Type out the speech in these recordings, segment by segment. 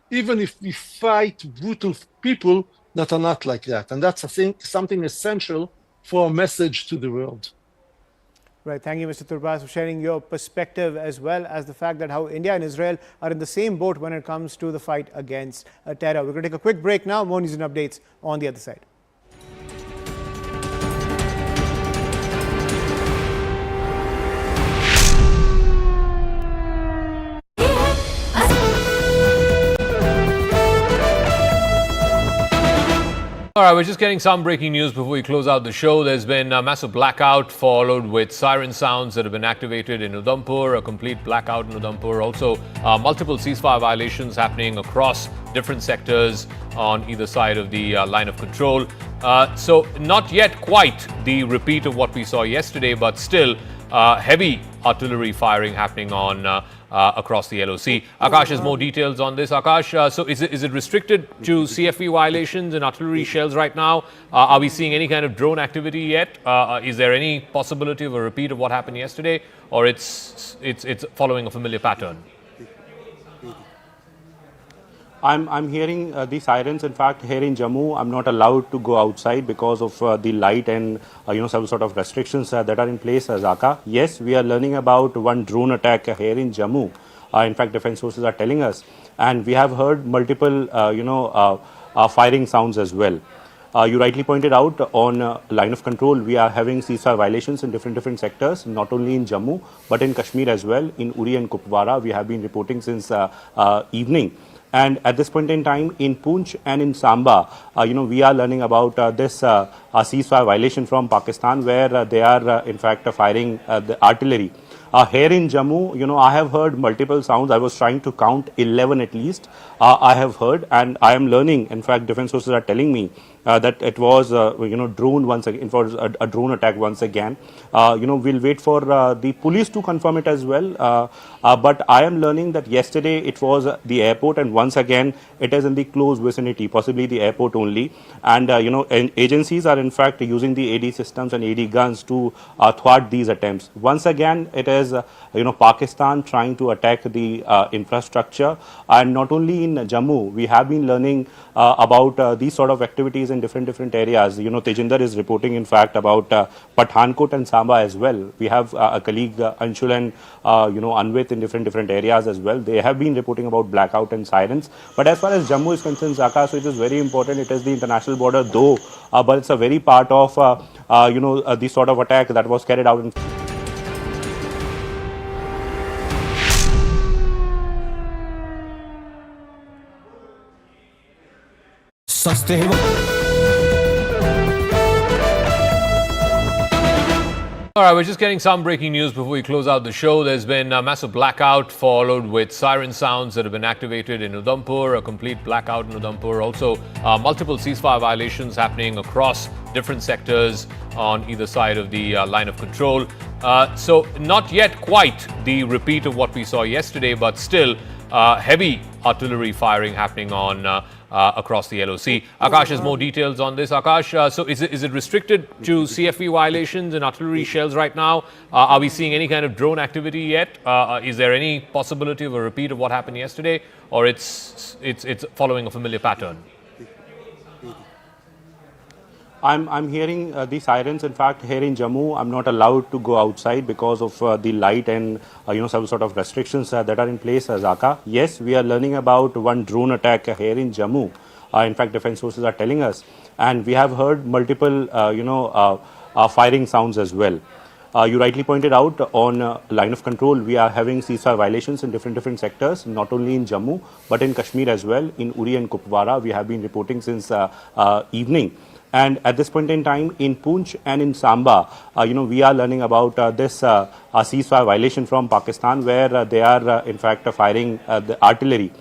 even if we fight brutal people that are not like that. And that's, I think, something essential for a message to the world. Right. Thank you, Mr. Turbas, for sharing your perspective, as well as the fact that how India and Israel are in the same boat when it comes to the fight against terror. We're going to take a quick break now. More news and updates on the other side. All right, we're just getting some breaking news before we close out the show. There's been a massive blackout followed with siren sounds that have been activated in Udhampur, a complete blackout in Udhampur. Also, multiple ceasefire violations happening across different sectors on either side of the line of control. So not yet quite the repeat of what we saw yesterday, but still heavy artillery firing happening on across the LOC. Akash has more details on this. Akash, so is it restricted to CFV violations and artillery shells right now? Are we seeing any kind of drone activity yet? Is there any possibility of a repeat of what happened yesterday, or it's following a familiar pattern? I'm hearing the sirens. In fact, here in Jammu, I'm not allowed to go outside because of the light and some sort of restrictions that are in place. Zaka, yes, we are learning about one drone attack here in Jammu. In fact, defense sources are telling us, and we have heard multiple firing sounds as well. You rightly pointed out on line of control, we are having ceasefire violations in different sectors, not only in Jammu but in Kashmir as well. In Uri and Kupwara, we have been reporting since evening. And at this point in time, in Poonch and in Samba, we are learning about this ceasefire violation from Pakistan, where they are in fact firing the artillery. Here in Jammu, I have heard multiple sounds. I was trying to count 11 at least. I have heard, and I am learning. In fact, defense sources are telling me that it was, drone once again, for a drone attack once again. We'll wait for the police to confirm it as well. But I am learning that yesterday it was the airport, and once again it is in the close vicinity, possibly the airport only. And agencies are in fact using the AD systems and AD guns to thwart these attempts. Once again, it is Pakistan trying to attack the infrastructure, and not only in Jammu. We have been learning about these sort of activities in different areas. Tejinder is reporting in fact about Pathankot and Samba as well. We have a colleague Anshul and Anvit in different areas as well. They have been reporting about blackout and sirens. But as far as Jammu is concerned, Zaka, so it is very important. It is the international border, though, but it's a very part of the sort of attack that was carried out in. All right, we're just getting some breaking news before we close out the show. There's been a massive blackout followed with siren sounds that have been activated in Udhampur, a complete blackout in Udhampur. Also, multiple ceasefire violations happening across different sectors on either side of the line of control. So not yet quite the repeat of what we saw yesterday, but still heavy artillery firing happening on across the LOC. Akash has more details on this. Akash, so is it restricted to CFV violations and artillery shells right now? Are we seeing any kind of drone activity yet? Is there any possibility of a repeat of what happened yesterday, or it's following a familiar pattern? I'm hearing the sirens. In fact, here in Jammu, I'm not allowed to go outside because of the light and some sort of restrictions that are in place. Zaka, yes, we are learning about one drone attack here in Jammu. In fact, defense sources are telling us, and we have heard multiple firing sounds as well. You rightly pointed out on line of control, we are having ceasefire violations in different sectors, not only in Jammu but in Kashmir as well. In Uri and Kupwara, we have been reporting since evening. And at this point in time, in Poonch and in Samba, we are learning about this ceasefire violation from Pakistan, where they are in fact firing the artillery.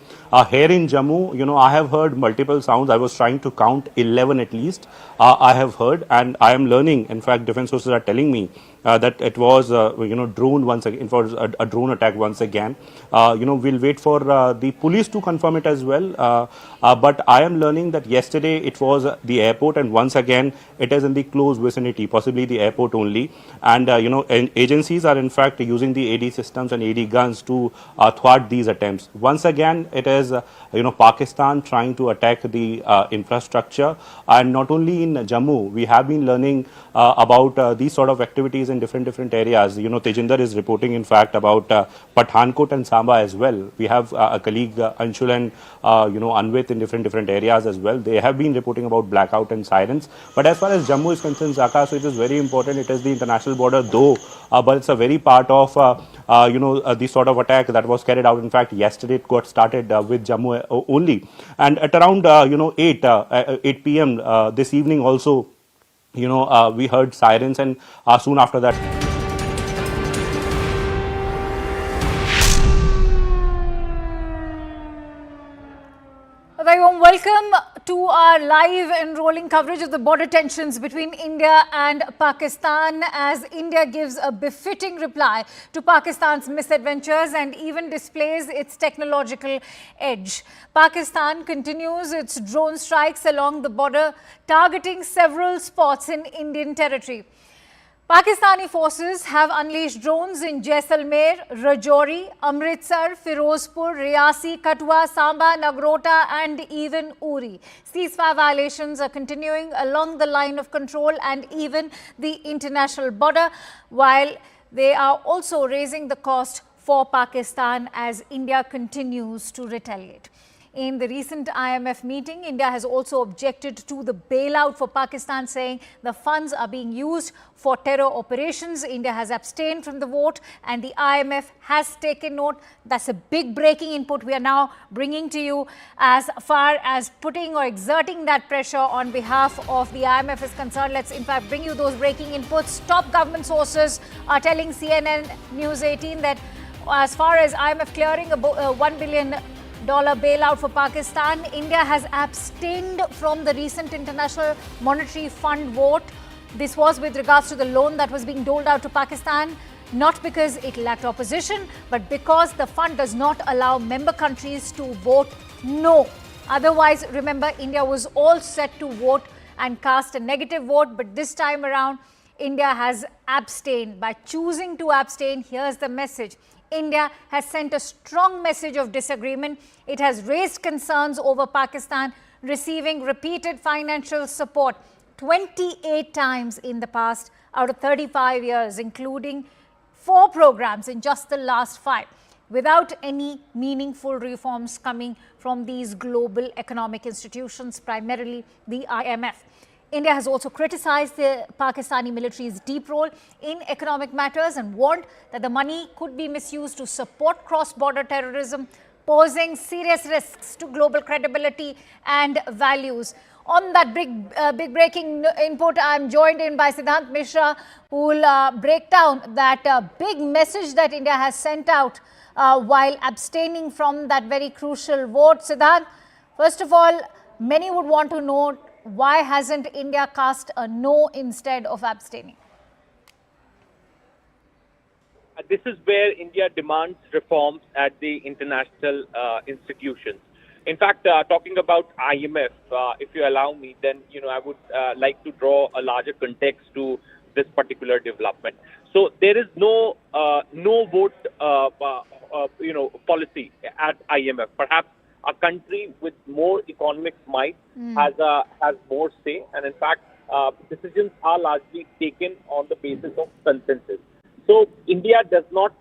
Here in Jammu, I have heard multiple sounds. I was trying to count 11 at least. I have heard, and I am learning. In fact, defense sources are telling me that it was drone once again, for a drone attack once again. We'll wait for the police to confirm it as well. But I am learning that yesterday it was the airport, and once again it is in the close vicinity, possibly the airport only. And agencies are in fact using the AD systems and AD guns to thwart these attempts. Once again, it is Pakistan trying to attack the infrastructure, and not only in Jammu. We have been learning about these sort of activities in different areas. Tejinder is reporting in fact about Pathankot and Samba as well. We have a colleague Anshul and Anvit in different areas as well. They have been reporting about blackout and sirens. But as far as Jammu is concerned, Zaka, so it is very important. It is the international border, though, but it's a very part of the sort of attack that was carried out. In fact, yesterday it got started with Jammu only, and at around 8 p.m. This evening also, we heard sirens, and soon after that. A very warm welcome to our live and rolling coverage of the border tensions between India and Pakistan, as India gives a befitting reply to Pakistan's misadventures and even displays its technological edge. Pakistan continues its drone strikes along the border, targeting several spots in Indian territory. Pakistani forces have unleashed drones in Jaisalmer, Rajouri, Amritsar, Firozpur, Riyasi, Katwa, Samba, Nagrota and even Uri. Ceasefire violations are continuing along the line of control and even the international border, while they are also raising the cost for Pakistan as India continues to retaliate. In the recent IMF meeting, India has also objected to the bailout for Pakistan, saying the funds are being used for terror operations. India has abstained from the vote and the IMF has taken note. That's a big breaking input we are now bringing to you as far as putting or exerting that pressure on behalf of the IMF is concerned. Let's in fact bring you those breaking inputs. Top government sources are telling CNN News 18 that as far as IMF clearing a $1 billion bailout for Pakistan, India has abstained from the recent International Monetary Fund vote. This was with regards to the loan that was being doled out to Pakistan, not because it lacked opposition, but because the fund does not allow member countries to vote no. Otherwise, remember, India was all set to vote and cast a negative vote, but this time around, India has abstained. By choosing to abstain, here's the message. India has sent a strong message of disagreement. It has raised concerns over Pakistan receiving repeated financial support 28 times in the past out of 35 years, including 4 programs in just the last 5, without any meaningful reforms coming from these global economic institutions, primarily the IMF. India has also criticized the Pakistani military's deep role in economic matters and warned that the money could be misused to support cross-border terrorism, posing serious risks to global credibility and values. On that big breaking input, I am joined in by Siddhant Mishra, who will break down that big message that India has sent out while abstaining from that very crucial vote. Siddhant, first of all, many would want to know, why hasn't India cast a no instead of abstaining? This is where India demands reforms at the international institutions. In fact, talking about IMF, if you allow me, then I would like to draw a larger context to this particular development. So there is no vote policy at IMF. Perhaps a country with more economic might has more say, and in fact, decisions are largely taken on the basis of consensus. So India does not,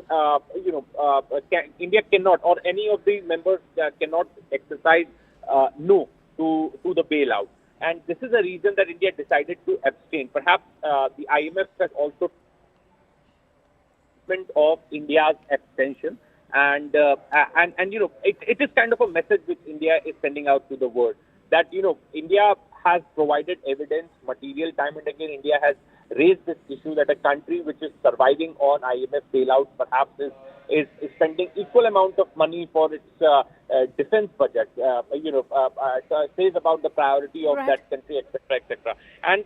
India cannot, or any of the members cannot exercise no to the bailout, and this is the reason that India decided to abstain. Perhaps the IMF has also of India's abstention. And it is kind of a message which India is sending out to the world that, India has provided evidence, material, time and again. India has raised this issue that a country which is surviving on IMF bailouts perhaps is spending equal amount of money for its defense budget. Says about the priority of that country, etc., etc. And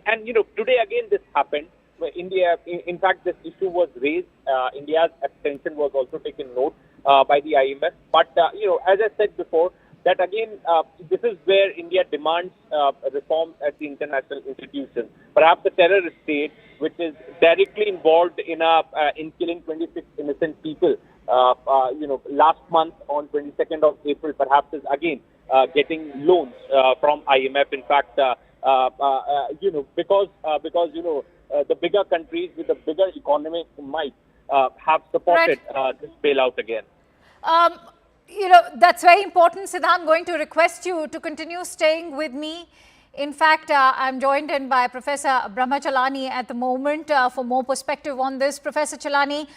today again this happened. India, in fact, this issue was raised. India's abstention was also taken note by the IMF. But, as I said before, that again, this is where India demands reforms at the international institutions. Perhaps the terrorist state, which is directly involved in killing 26 innocent people, last month on 22nd of April, perhaps is again getting loans from IMF. In fact, because the bigger countries with the bigger economic might have supported this bailout again. That's very important, Siddha. I'm going to request you to continue staying with me. In fact, I'm joined in by Professor Brahma Chalani at the moment for more perspective on this. Professor Chalani,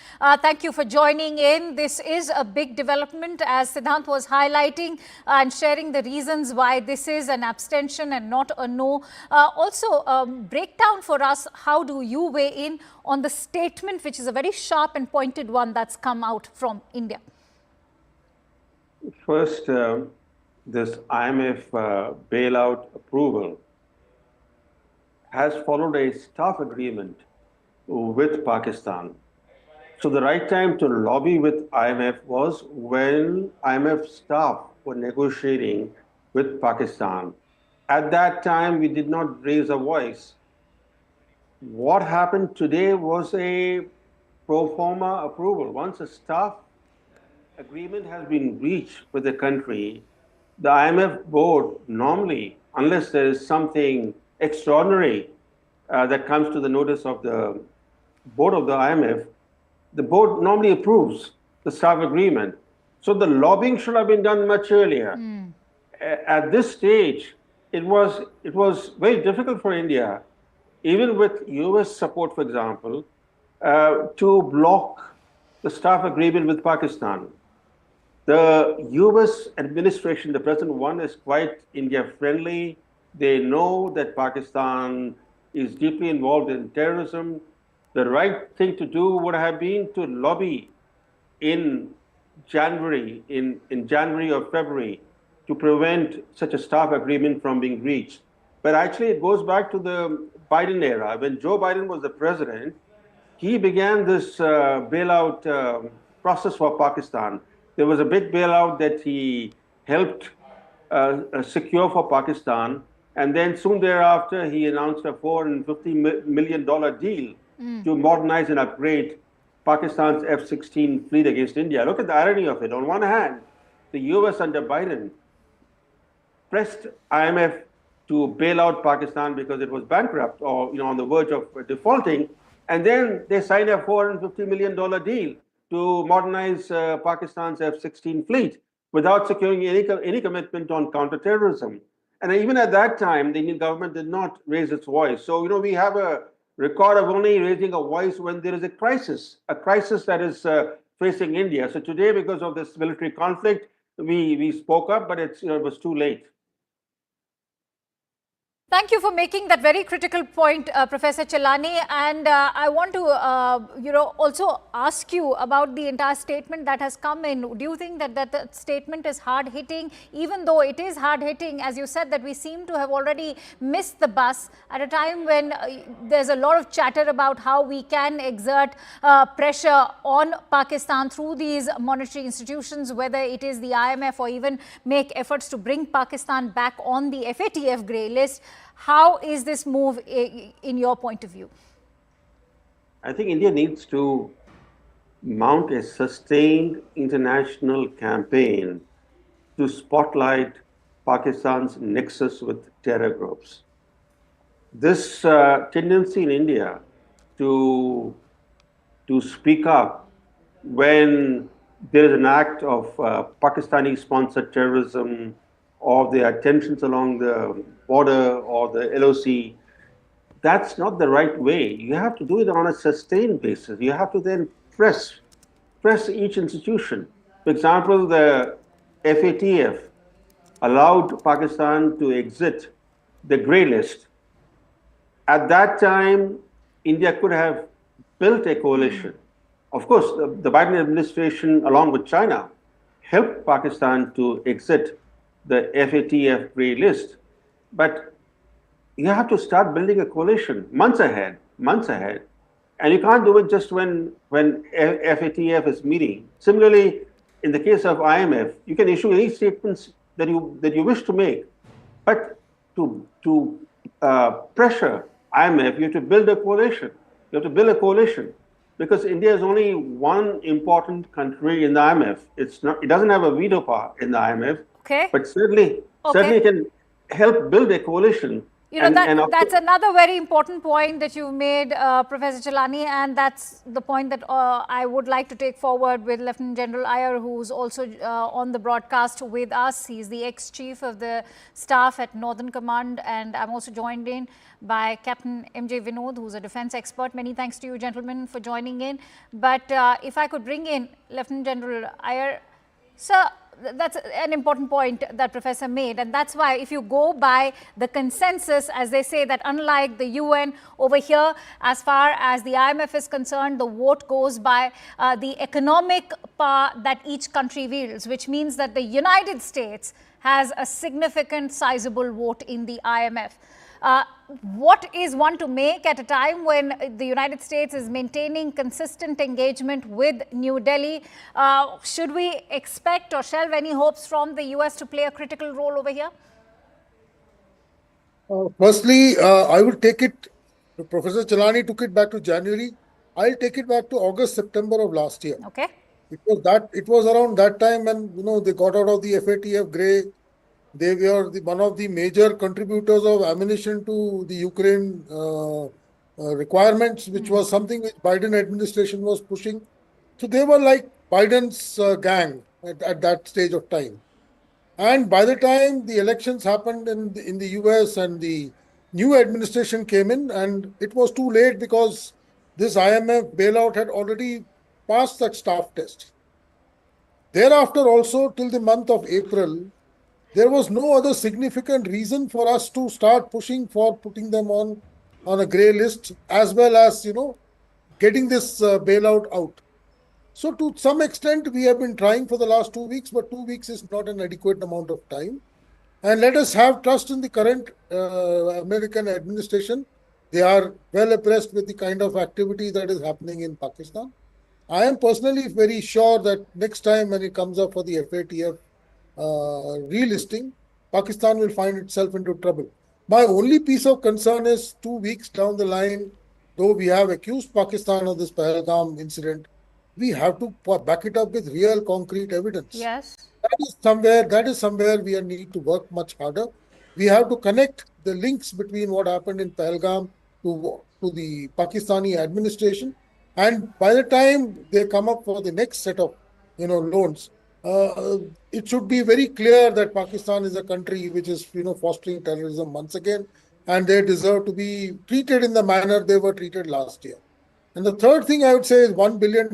thank you for joining in. This is a big development, as Siddhant was highlighting and sharing the reasons why this is an abstention and not a no. Also, break down for us, how do you weigh in on the statement, which is a very sharp and pointed one that's come out from India? First, this IMF bailout approval has followed a staff agreement with Pakistan. So the right time to lobby with IMF was when IMF staff were negotiating with Pakistan. At that time, we did not raise a voice. What happened today was a pro forma approval. Once a staff agreement has been reached with the country, the IMF board normally, unless there is something extraordinary that comes to the notice of the board of the IMF, the board normally approves the staff agreement. So the lobbying should have been done much earlier. At this stage, it was very difficult for India, even with US support, for example, to block the staff agreement with Pakistan. The US administration, the present one, is quite India-friendly. They know that Pakistan is deeply involved in terrorism. The right thing to do would have been to lobby in January, in January or February, to prevent such a staff agreement from being reached. But actually, it goes back to the Biden era. When Joe Biden was the president, he began this bailout process for Pakistan. There was a big bailout that he helped secure for Pakistan. And then soon thereafter, he announced a $450 million deal to modernize and upgrade Pakistan's F-16 fleet against India. Look at the irony of it. On one hand, the US under Biden pressed IMF to bail out Pakistan because it was bankrupt or on the verge of defaulting. And then they signed a $450 million deal to modernize Pakistan's F-16 fleet without securing any commitment on counterterrorism. And even at that time, the Indian government did not raise its voice. So, we have a record of only raising a voice when there is a crisis that is facing India. So today, because of this military conflict, we spoke up, but it was too late. Thank you for making that very critical point, Professor Chalani. And I want to, also ask you about the entire statement that has come in. Do you think that statement is hard-hitting? Even though it is hard-hitting, as you said, that we seem to have already missed the bus at a time when there's a lot of chatter about how we can exert pressure on Pakistan through these monetary institutions, whether it is the IMF or even make efforts to bring Pakistan back on the FATF grey list. How is this move in your point of view? I think India needs to mount a sustained international campaign to spotlight Pakistan's nexus with terror groups. This tendency in India to speak up when there is an act of Pakistani-sponsored terrorism, or there are tensions along the border or the LOC, that's not the right way. You have to do it on a sustained basis. You have to then press each institution. For example, the FATF allowed Pakistan to exit the grey list. At that time, India could have built a coalition. Of course, the Biden administration, along with China, helped Pakistan to exit the FATF grey list. But you have to start building a coalition months ahead. And you can't do it just when FATF is meeting. Similarly, in the case of IMF, you can issue any statements that you wish to make, but to pressure IMF, you have to build a coalition. You have to build a coalition because India is only one important country in the IMF. It doesn't have a veto power in the IMF, Okay. but certainly it can help build a coalition. You know, that's another very important point that you made, Professor Chalani, and that's the point that I would like to take forward with Lieutenant General Iyer, who's also on the broadcast with us. He's the ex-chief of the staff at Northern Command, and I'm also joined in by Captain M.J. Vinod, who's a defense expert. Many thanks to you, gentlemen, for joining in. But if I could bring in Lieutenant General Iyer, sir, that's an important point that Professor made, and that's why if you go by the consensus, as they say, that unlike the UN over here, as far as the IMF is concerned, the vote goes by the economic power that each country wields, which means that the United States has a significant sizable vote in the IMF. What is one to make at a time when the United States is maintaining consistent engagement with New Delhi? Should we expect or shelve any hopes from the US to play a critical role over here? Firstly, I would take it, Professor Chalani took it back to January. I'll take it back to August, September of last year. Okay. It was around that time when, they got out of the FATF grey. They were one of the major contributors of ammunition to the Ukraine requirements, which was something which Biden administration was pushing. So they were like Biden's gang at that stage of time. And by the time the elections happened in the US and the new administration came in, and it was too late because this IMF bailout had already passed that staff test. Thereafter also, till the month of April, there was no other significant reason for us to start pushing for putting them on a grey list, as well as, getting this bailout out. So to some extent, we have been trying for the last 2 weeks, but 2 weeks is not an adequate amount of time. And let us have trust in the current American administration. They are well abreast with the kind of activity that is happening in Pakistan. I am personally very sure that next time when it comes up for the FATF relisting, Pakistan will find itself into trouble. My only piece of concern is 2 weeks down the line, though we have accused Pakistan of this Pahalgam incident, we have to back it up with real concrete evidence. Yes. That is somewhere we need to work much harder. We have to connect the links between what happened in Pahalgam to the Pakistani administration. And by the time they come up for the next set of loans, it should be very clear that Pakistan is a country which is fostering terrorism once again, and they deserve to be treated in the manner they were treated last year. And the third thing I would say is $1 billion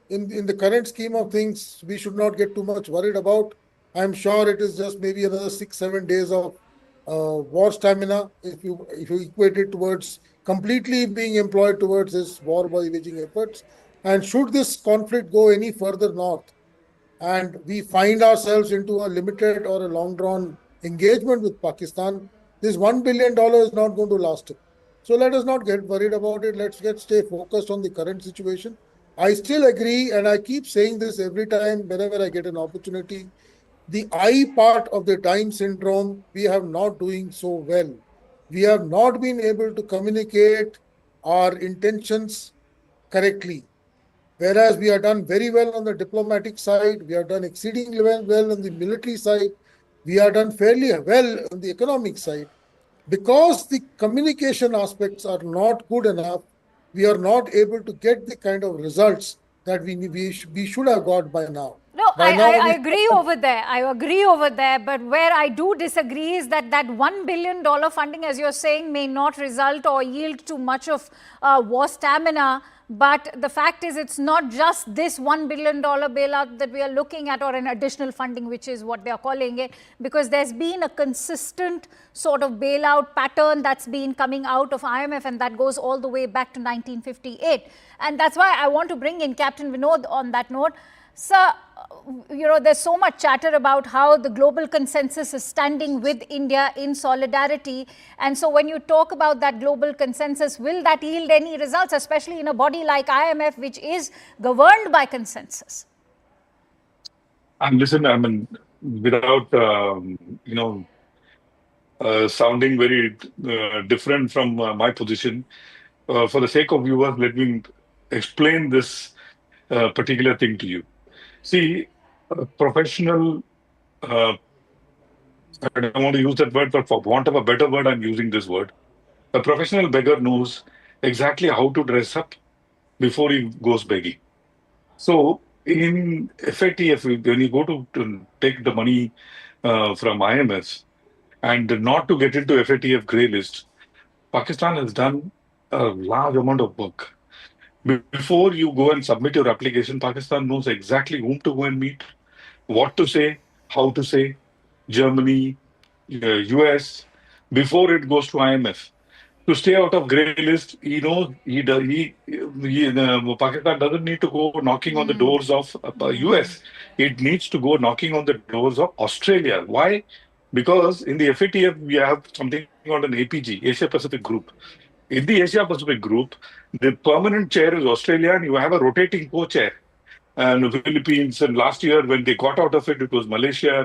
in the current scheme of things, we should not get too much worried about. I'm sure it is just maybe another 6-7 days of war stamina if you equate it towards completely being employed towards this war waging efforts. And should this conflict go any further north, and we find ourselves into a limited or a long-drawn engagement with Pakistan, this $1 billion is not going to last. So let us not get worried about it. Let's stay focused on the current situation. I still agree, and I keep saying this every time, whenever I get an opportunity, the I part of the time syndrome, we have not doing so well. We have not been able to communicate our intentions correctly. Whereas we have done very well on the diplomatic side, we have done exceedingly well on the military side, we have done fairly well on the economic side. Because the communication aspects are not good enough, we are not able to get the kind of results that we should have got by now. No, I agree over there. I agree over there. But where I do disagree is that $1 billion funding, as you're saying, may not result or yield too much of war stamina. But the fact is, it's not just this $1 billion bailout that we are looking at, or an additional funding, which is what they are calling it, because there's been a consistent sort of bailout pattern that's been coming out of IMF, and that goes all the way back to 1958. And that's why I want to bring in Captain Vinod on that note. Sir, there's so much chatter about how the global consensus is standing with India in solidarity. And so when you talk about that global consensus, will that yield any results, especially in a body like IMF, which is governed by consensus? And listen, I mean, without, sounding very different from my position, for the sake of viewers, let me explain this particular thing to you. See, a professional, I don't want to use that word, but for want of a better word, I'm using this word. A professional beggar knows exactly how to dress up before he goes begging. So in FATF, when you go to take the money from IMF and not to get into FATF grey list, Pakistan has done a large amount of work. Before you go and submit your application, Pakistan knows exactly whom to go and meet, what to say, how to say, Germany, US, before it goes to IMF. To stay out of grey list, Pakistan doesn't need to go knocking on the doors of US. It needs to go knocking on the doors of Australia. Why? Because in the FATF, we have something called an APG, Asia Pacific Group. In the Asia Pacific Group, the permanent chair is Australia, and you have a rotating co-chair. And the Philippines, and last year when they got out of it, it was Malaysia,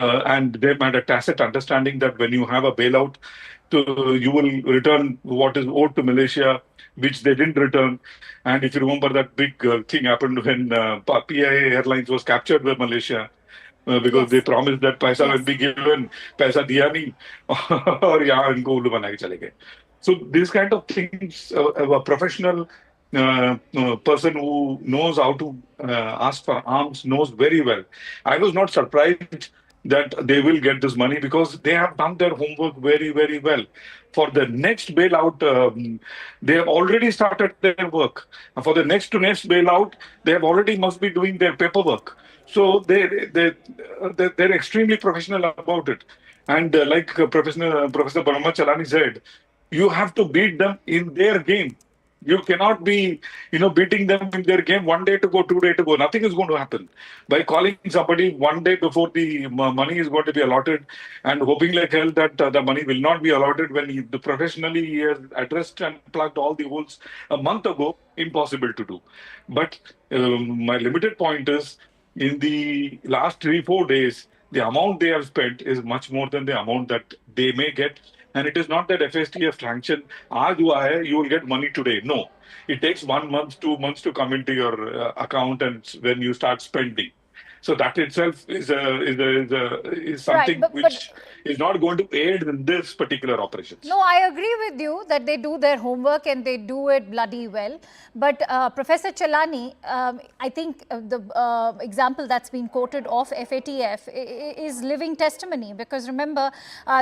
and they had a tacit understanding that when you have a bailout, you will return what is owed to Malaysia, which they didn't return. And if you remember, that big thing happened when PIA Airlines was captured by Malaysia. Because they promised that paisa will be given, paisa diya nahi, aur yahan inko ullu bana ke chale gaye. So these kind of things, a professional person who knows how to ask for arms knows very well. I was not surprised that they will get this money because they have done their homework very, very well. For the next bailout, they have already started their work. And for the next bailout, they have already must be doing their paperwork. So they're extremely professional about it. And like Professor Brahma Chalani said, you have to beat them in their game. You cannot be, beating them in their game 1 day to go, 2 days to go. Nothing is going to happen. By calling somebody 1 day before the money is going to be allotted and hoping like hell that the money will not be allotted when he has addressed and plugged all the holes a month ago, impossible to do. But my limited point is, in the last 3-4 days, the amount they have spent is much more than the amount that they may get. And it is not that FSTF sanction, you will get money today. No, it takes 1 month, 2 months to come into your account, and when you start spending. So that itself is something which is not going to aid in this particular operations. No, I agree with you that they do their homework and they do it bloody well. But Professor Chalani, I think the example that's been quoted of FATF is living testimony, because remember,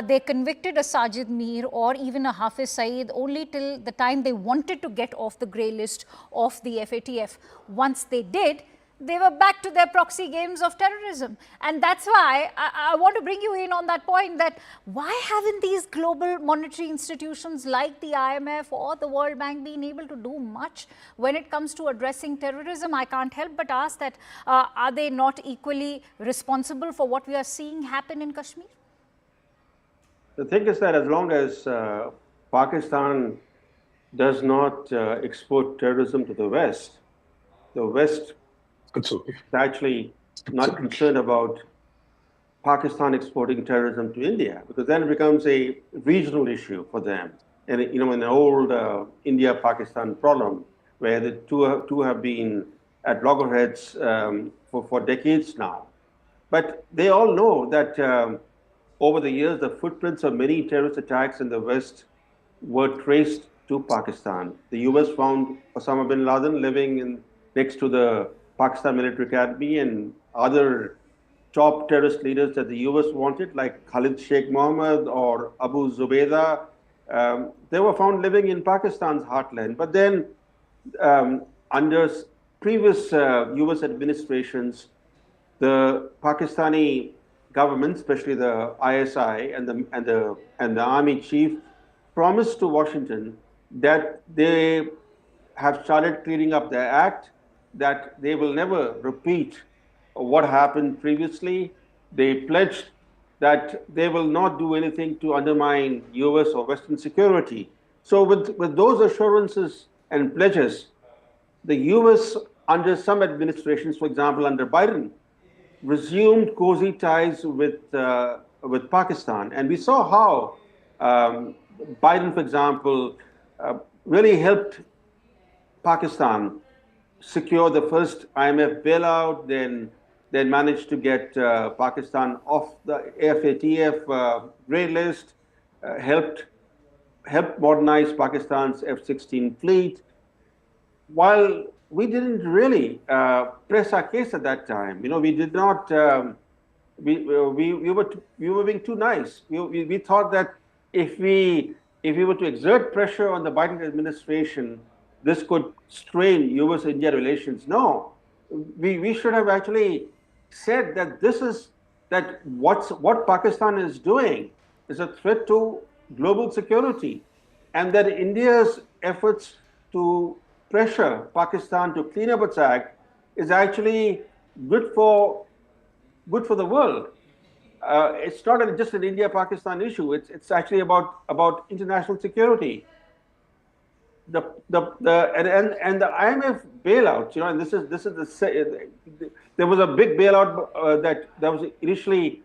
they convicted a Sajid Mir or even a Hafiz Saeed only till the time they wanted to get off the grey list of the FATF. Once they did, they were back to their proxy games of terrorism. And that's why I want to bring you in on that point, that why haven't these global monetary institutions like the IMF or the World Bank been able to do much when it comes to addressing terrorism? I can't help but ask that, are they not equally responsible for what we are seeing happen in Kashmir? The thing is that as long as Pakistan does not export terrorism to the West is actually not concerned about Pakistan exporting terrorism to India, because then it becomes a regional issue for them. And in an old India-Pakistan problem, where the two have been at loggerheads for decades now. But they all know that over the years, the footprints of many terrorist attacks in the West were traced to Pakistan. The US found Osama bin Laden living next to the Pakistan Military Academy, and other top terrorist leaders that the US wanted, like Khalid Sheikh Mohammed or Abu Zubaydah, they were found living in Pakistan's heartland. But then under previous US administrations, the Pakistani government, especially the ISI and the army chief, promised to Washington that they have started cleaning up their act, that they will never repeat what happened previously. They pledged that they will not do anything to undermine US or Western security. So with those assurances and pledges, the US, under some administrations, for example, under Biden, resumed cozy ties with Pakistan. And we saw how Biden, for example, really helped Pakistan secure the first IMF bailout, then managed to get Pakistan off the FATF grey list, helped modernize Pakistan's F-16 fleet, while we didn't really press our case at that time. We did not. We were being too nice. We thought that if we were to exert pressure on the Biden administration, this could strain U.S.-India relations. No, we should have actually said that what Pakistan is doing is a threat to global security, and that India's efforts to pressure Pakistan to clean up its act is actually good for the world. It's not just an India-Pakistan issue. It's actually about international security. The IMF bailout, and this is there was a big bailout that was initially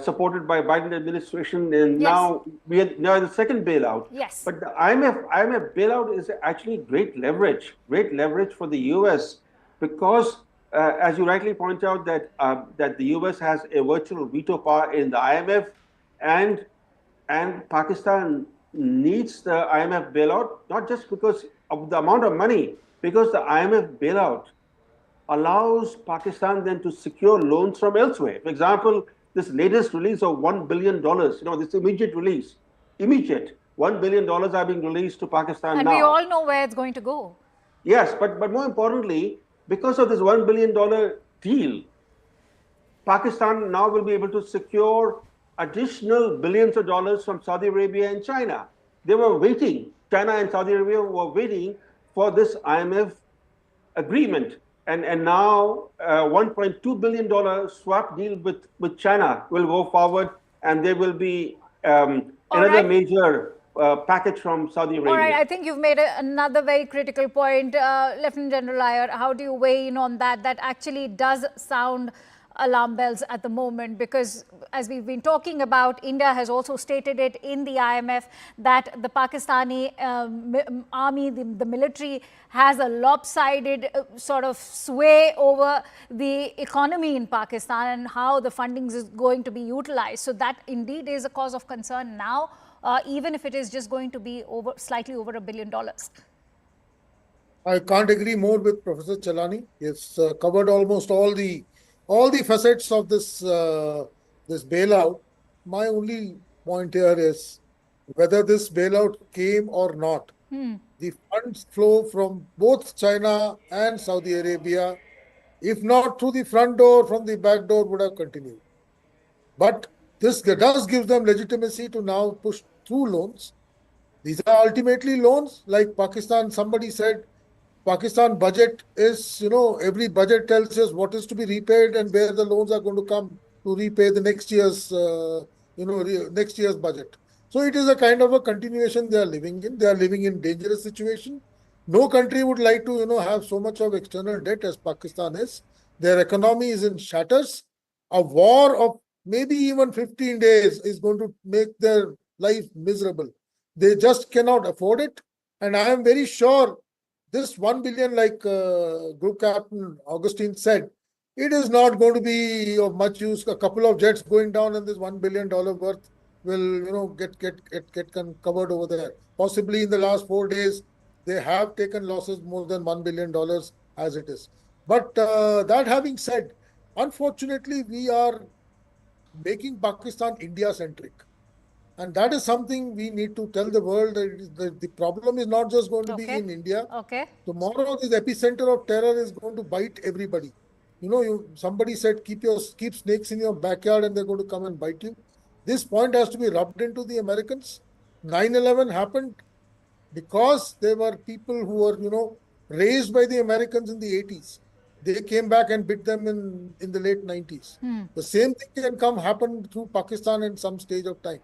supported by Biden administration, and Yes. now we are now in the second bailout. Yes. But the IMF bailout is actually great leverage for the US, because as you rightly point out that the US has a virtual veto power in the IMF, and Pakistan needs the IMF bailout, not just because of the amount of money, because the IMF bailout allows Pakistan then to secure loans from elsewhere. For example, this latest release of $1 billion, this immediate release, $1 billion are being released to Pakistan And now. we all know where it's going to go. Yes, but more importantly, because of this $1 billion deal, Pakistan now will be able to secure additional billions of dollars from Saudi Arabia and China. They were waiting, China and Saudi Arabia were waiting for this IMF agreement. And now $1.2 billion swap deal with China will go forward, and there will be another major package from Saudi Arabia. All right, I think you've made another very critical point. Lieutenant General Iyer, how do you weigh in on that? That actually does sound alarm bells at the moment, because as we've been talking about, India has also stated it in the IMF that the Pakistani army, the military, has a lopsided sort of sway over the economy in Pakistan and how the funding is going to be utilized. So that indeed is a cause of concern now, even if it is just going to be slightly over $1 billion. I can't agree more with Professor Chalani. It's covered almost all the facets of this bailout. My only point here is whether this bailout came or not. The funds flow from both China and Saudi Arabia, if not through the front door, from the back door, would have continued. But this does give them legitimacy to now push through loans. These are ultimately loans. Like Pakistan, somebody said, Pakistan budget is, every budget tells us what is to be repaid and where the loans are going to come to repay the next year's, next year's budget. So it is a kind of a continuation they are living in. They are living in dangerous situation. No country would like to, have so much of external debt as Pakistan is. Their economy is in shatters. A war of maybe even 15 days is going to make their life miserable. They just cannot afford it. And I am very sure this 1 billion, like Group Captain Augustine said, it is not going to be of much use. A couple of jets going down and this $1 billion worth will, get covered over there. Possibly in the last 4 days, they have taken losses more than $1 billion as it is. But that having said, unfortunately, we are making Pakistan India-centric. And that is something we need to tell the world that the problem is not just going to be in India. Tomorrow, this epicenter of terror is going to bite everybody. Somebody said, keep snakes in your backyard and they're going to come and bite you. This point has to be rubbed into the Americans. 9/11 happened because there were people who were, raised by the Americans in the 80s. They came back and bit them in the late 90s. The same thing can happen through Pakistan in some stage of time.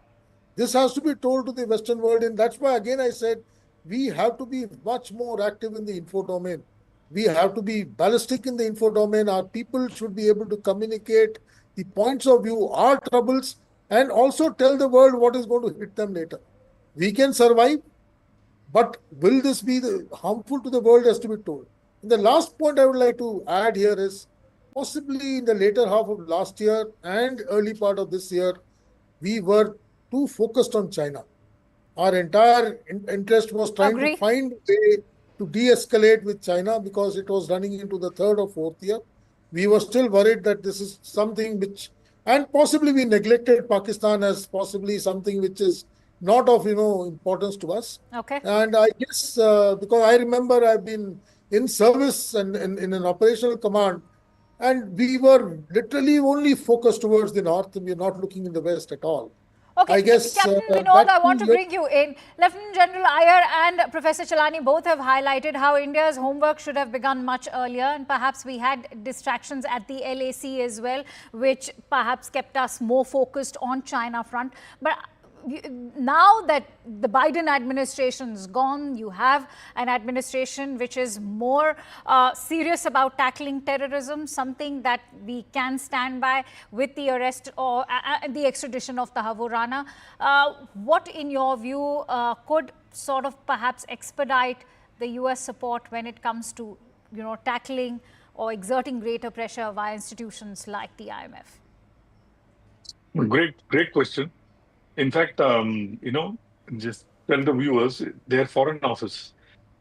This has to be told to the Western world, and that's why, again, I said we have to be much more active in the info domain. We have to be ballistic in the info domain. Our people should be able to communicate the points of view, our troubles, and also tell the world what is going to hit them later. We can survive, but will this be harmful to the world has to be told. And the last point I would like to add here is possibly in the later half of last year and early part of this year, we were too focused on China. Our entire interest was trying to find a way to de-escalate with China because it was running into the third or fourth year. We were still worried that this is something which, and possibly we neglected Pakistan as possibly something which is not of importance to us. Okay. And I guess because I remember I've been in service and in an operational command, and we were literally only focused towards the north, and we're not looking in the west at all. Okay, I guess, Captain Vinod, I want to bring you in. Lieutenant General Iyer and Professor Chalani both have highlighted how India's homework should have begun much earlier, and perhaps we had distractions at the LAC as well, which perhaps kept us more focused on China front. But now that the Biden administration is gone, you have an administration which is more serious about tackling terrorism, something that we can stand by with the arrest or the extradition of the Havorana. What, in your view, could sort of perhaps expedite the US support when it comes to, tackling or exerting greater pressure via institutions like the IMF? Great question. In fact, just tell the viewers, their foreign office,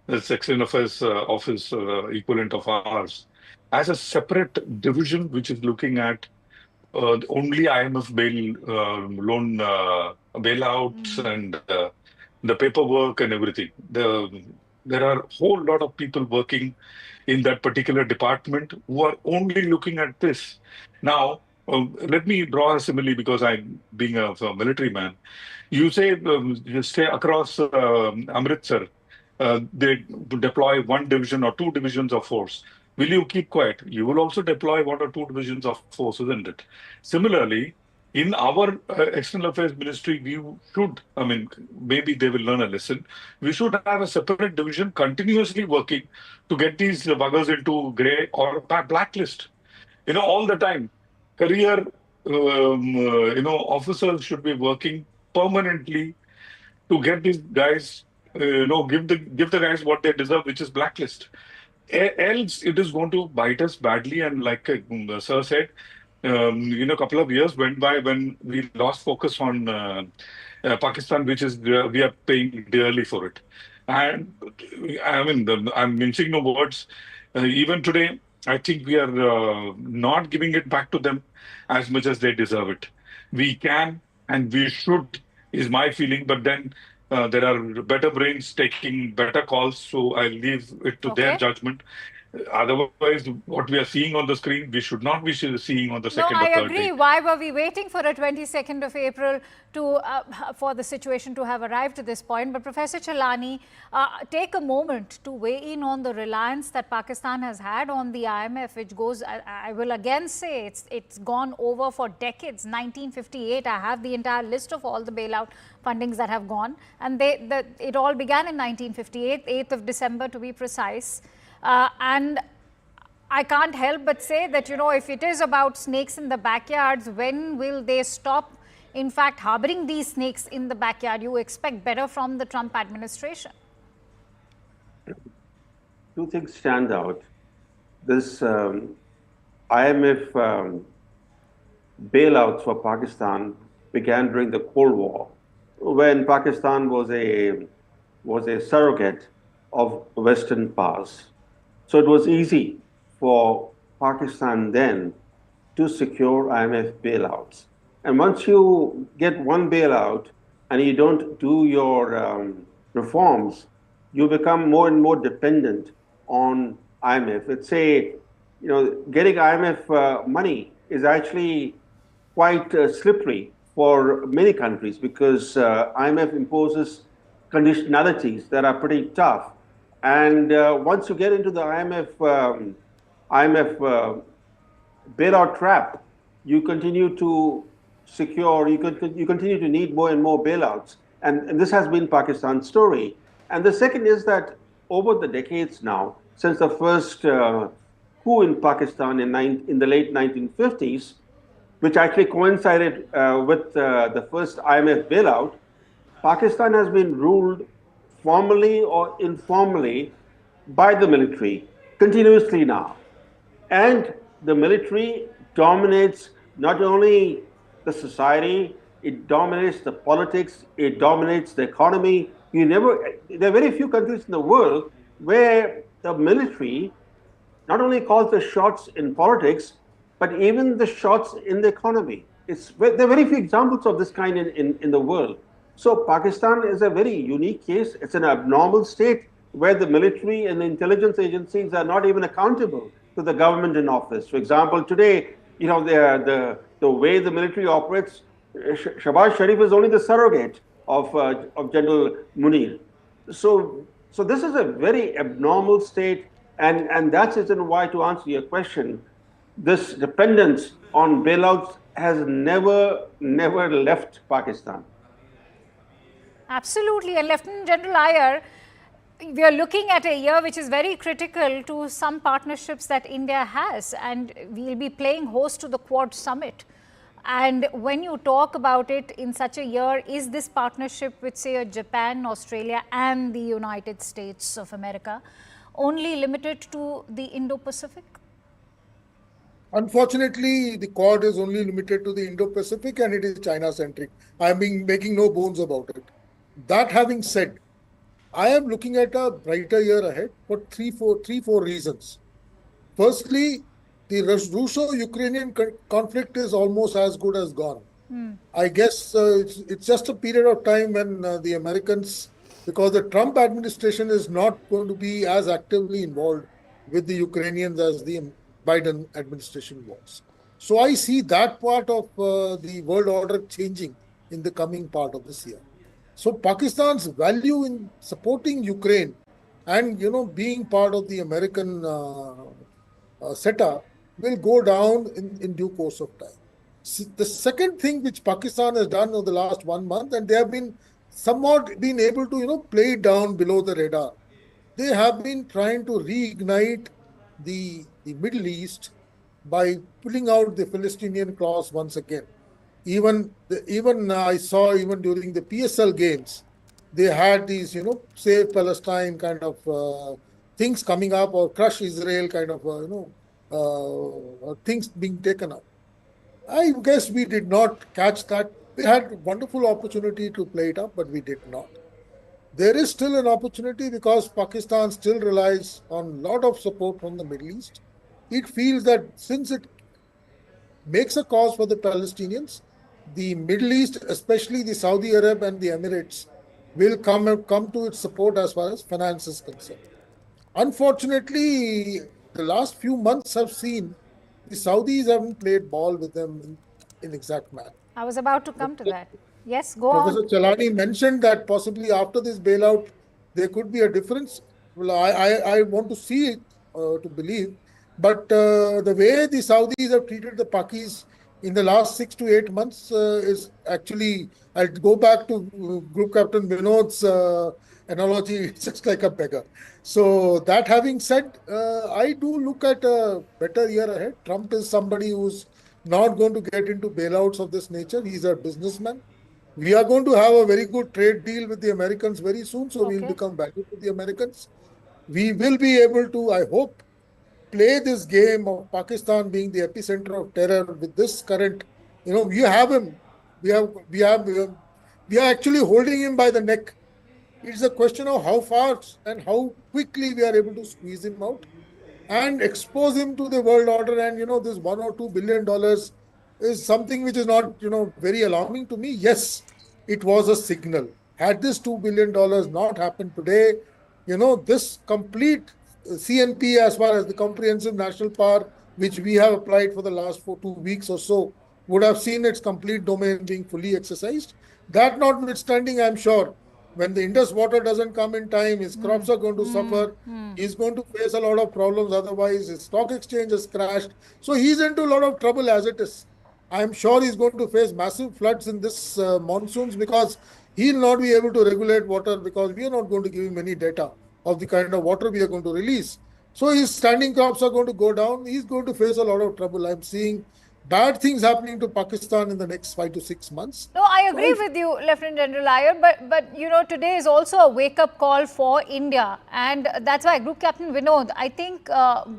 the Section Affairs office equivalent of ours, has a separate division which is looking at only IMF loan bailouts and the paperwork and everything. There are a whole lot of people working in that particular department who are only looking at this. Now, let me draw a simile because I'm being a military man. You say you stay across Amritsar, they deploy one division or two divisions of force. Will you keep quiet? You will also deploy one or two divisions of force, isn't it? Similarly, in our External Affairs Ministry, we should, maybe they will learn a lesson. We should have a separate division continuously working to get these buggers into grey or blacklist, all the time. Career, officers should be working permanently to get these guys, give the guys what they deserve, which is blacklist. Else, it is going to bite us badly. And like Sir said, a couple of years went by when we lost focus on Pakistan, which is we are paying dearly for it. And I'm mincing no words. Even today, I think we are not giving it back to them as much as they deserve it. We can and we should, is my feeling, but then there are better brains taking better calls, so I'll leave it to their judgment. Otherwise, what we are seeing on the screen, we should not be seeing on the second or third day. No, I agree. Why were we waiting for a 22nd of April for the situation to have arrived to this point? But Professor Chalani, take a moment to weigh in on the reliance that Pakistan has had on the IMF, which goes, I will again say, it's gone over for decades. 1958, I have the entire list of all the bailout fundings that have gone. And it all began in 1958, 8th of December to be precise. And I can't help but say that, if it is about snakes in the backyards, when will they stop, in fact, harboring these snakes in the backyard? You expect better from the Trump administration. Two things stand out. This IMF bailouts for Pakistan began during the Cold War, when Pakistan was a surrogate of Western powers. So it was easy for Pakistan then to secure IMF bailouts. And once you get one bailout and you don't do your reforms, you become more and more dependent on IMF. Let's say, getting IMF money is actually quite slippery for many countries because IMF imposes conditionalities that are pretty tough. And once you get into the IMF bailout trap, you continue to you continue to need more and more bailouts. And this has been Pakistan's story. And the second is that over the decades now, since the first coup in Pakistan in the late 1950s, which actually coincided with the first IMF bailout, Pakistan has been ruled formally or informally by the military continuously now. And the military dominates not only the society, it dominates the politics, it dominates the economy. There are very few countries in the world where the military not only calls the shots in politics, but even the shots in the economy. There are very few examples of this kind in the world. So Pakistan is a very unique case. It's an abnormal state where the military and the intelligence agencies are not even accountable to the government in office. For example, today, the way the military operates, Shahbaz Sharif is only the surrogate of General Munir. So this is a very abnormal state, and that's the reason why, to answer your question, this dependence on bailouts has never left Pakistan. Absolutely. And Lieutenant General Iyer, we are looking at a year which is very critical to some partnerships that India has, and we'll be playing host to the Quad Summit. And when you talk about it in such a year, is this partnership with, say, Japan, Australia and the United States of America only limited to the Indo-Pacific? Unfortunately, the Quad is only limited to the Indo-Pacific, and it is China-centric. I'm making no bones about it. That having said, I am looking at a brighter year ahead for three, four reasons. Firstly, the Russo-Ukrainian conflict is almost as good as gone. I guess it's just a period of time when the Americans, because the Trump administration is not going to be as actively involved with the Ukrainians as the Biden administration was. So I see that part of the world order changing in the coming part of this year. So Pakistan's value in supporting Ukraine and being part of the American setup will go down in due course of time. The second thing which Pakistan has done over the last 1 month, and they have been somewhat been able to play it down below the radar. They have been trying to reignite the Middle East by pulling out the Palestinian clause once again. Even I saw even during the PSL games, they had these save Palestine kind of things coming up, or crush Israel kind of things being taken up. I guess we did not catch that. We had a wonderful opportunity to play it up, but we did not. There is still an opportunity because Pakistan still relies on a lot of support from the Middle East. It feels that since it makes a cause for the Palestinians, the Middle East, especially the Saudi Arab and the Emirates, will come to its support as far as finance is concerned. Unfortunately, the last few months have seen the Saudis haven't played ball with them in exact manner. I was about to come to that. Yes, go on. Professor Chalani mentioned that possibly after this bailout, there could be a difference. Well, I want to see it to believe. But the way the Saudis have treated the Pakis in the last 6 to 8 months is actually, I'll go back to Group Captain Vinod's analogy, it's just like a beggar. So that having said, I do look at a better year ahead. Trump is somebody who's not going to get into bailouts of this nature. He's a businessman. We are going to have a very good trade deal with the Americans very soon, so we'll become valuable to the Americans. We will be able to, I hope, play this game of Pakistan being the epicenter of terror with this current, we have him. We are actually holding him by the neck. It's a question of how fast and how quickly we are able to squeeze him out and expose him to the world order. And, this $1 or $2 billion is something which is not, very alarming to me. Yes, it was a signal. Had this $2 billion not happened today, this complete CNP, as far as the Comprehensive National Power, which we have applied for the last 2 weeks or so, would have seen its complete domain being fully exercised. That notwithstanding, I'm sure When the Indus water doesn't come in time, his crops are going to suffer. He's going to face a lot of problems. Otherwise, his stock exchange has crashed. So he's into a lot of trouble as it is. I'm sure he's going to face massive floods in this monsoons because he'll not be able to regulate water because we are not going to give him any data of the kind of water we are going to release. So his standing crops are going to go down. He's going to face a lot of trouble. I'm seeing bad things happening to Pakistan in the next 5 to 6 months. No, I agree with you, Lieutenant General Iyer, but you know, today is also a wake-up call for India, and that's why Group Captain Vinod, I think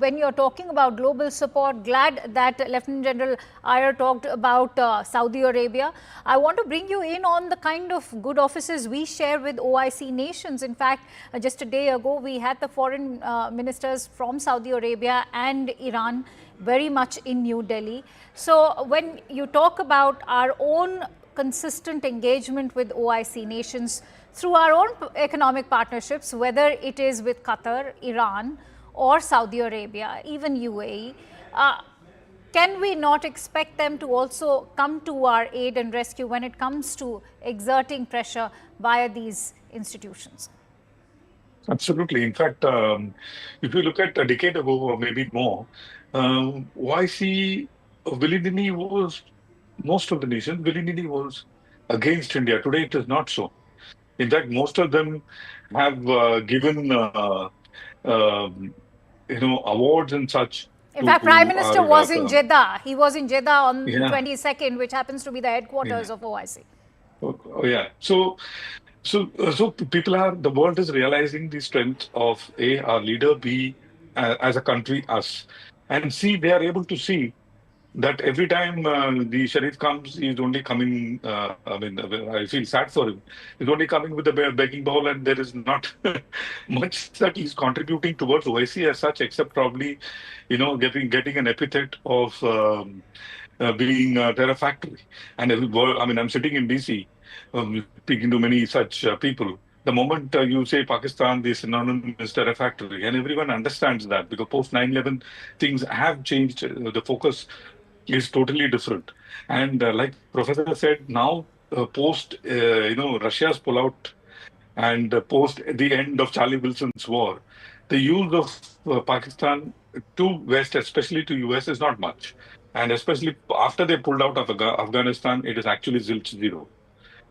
when you're talking about global support, glad that Lieutenant General Iyer talked about Saudi Arabia. I want to bring you in on the kind of good offices we share with OIC nations. In fact, just a day ago, we had the foreign ministers from Saudi Arabia and Iran very much in New Delhi. So when you talk about our own consistent engagement with OIC nations through our own economic partnerships, whether it is with Qatar, Iran or Saudi Arabia, even UAE, can we not expect them to also come to our aid and rescue when it comes to exerting pressure via these institutions? Absolutely. In fact, if you look at a decade ago or maybe more, YC willy-nilly was, most of the nations willy-nilly was against India. Today it is not so. In fact, most of them have given awards and such. In fact, Prime Minister was in Jeddah. He was in Jeddah on 22nd, which happens to be the headquarters of OIC. Oh, yeah. So people the world is realizing the strength of A, our leader, B, as a country, us. And C, they are able to see that every time the Sharif comes, he's only coming, I feel sad for him. He's only coming with a begging bowl, and there is not much that he's contributing towards OIC as such, except probably, getting an epithet of being a terror factory. And I'm sitting in DC, speaking to many such people. The moment you say Pakistan, the synonym is terror factory, and everyone understands that because post 9/11 things have changed. The focus is totally different. And like Professor said, now post Russia's pullout and post the end of Charlie Wilson's war, the use of Pakistan to West, especially to US, is not much. And especially after they pulled out of Afghanistan, it is actually zilch zero.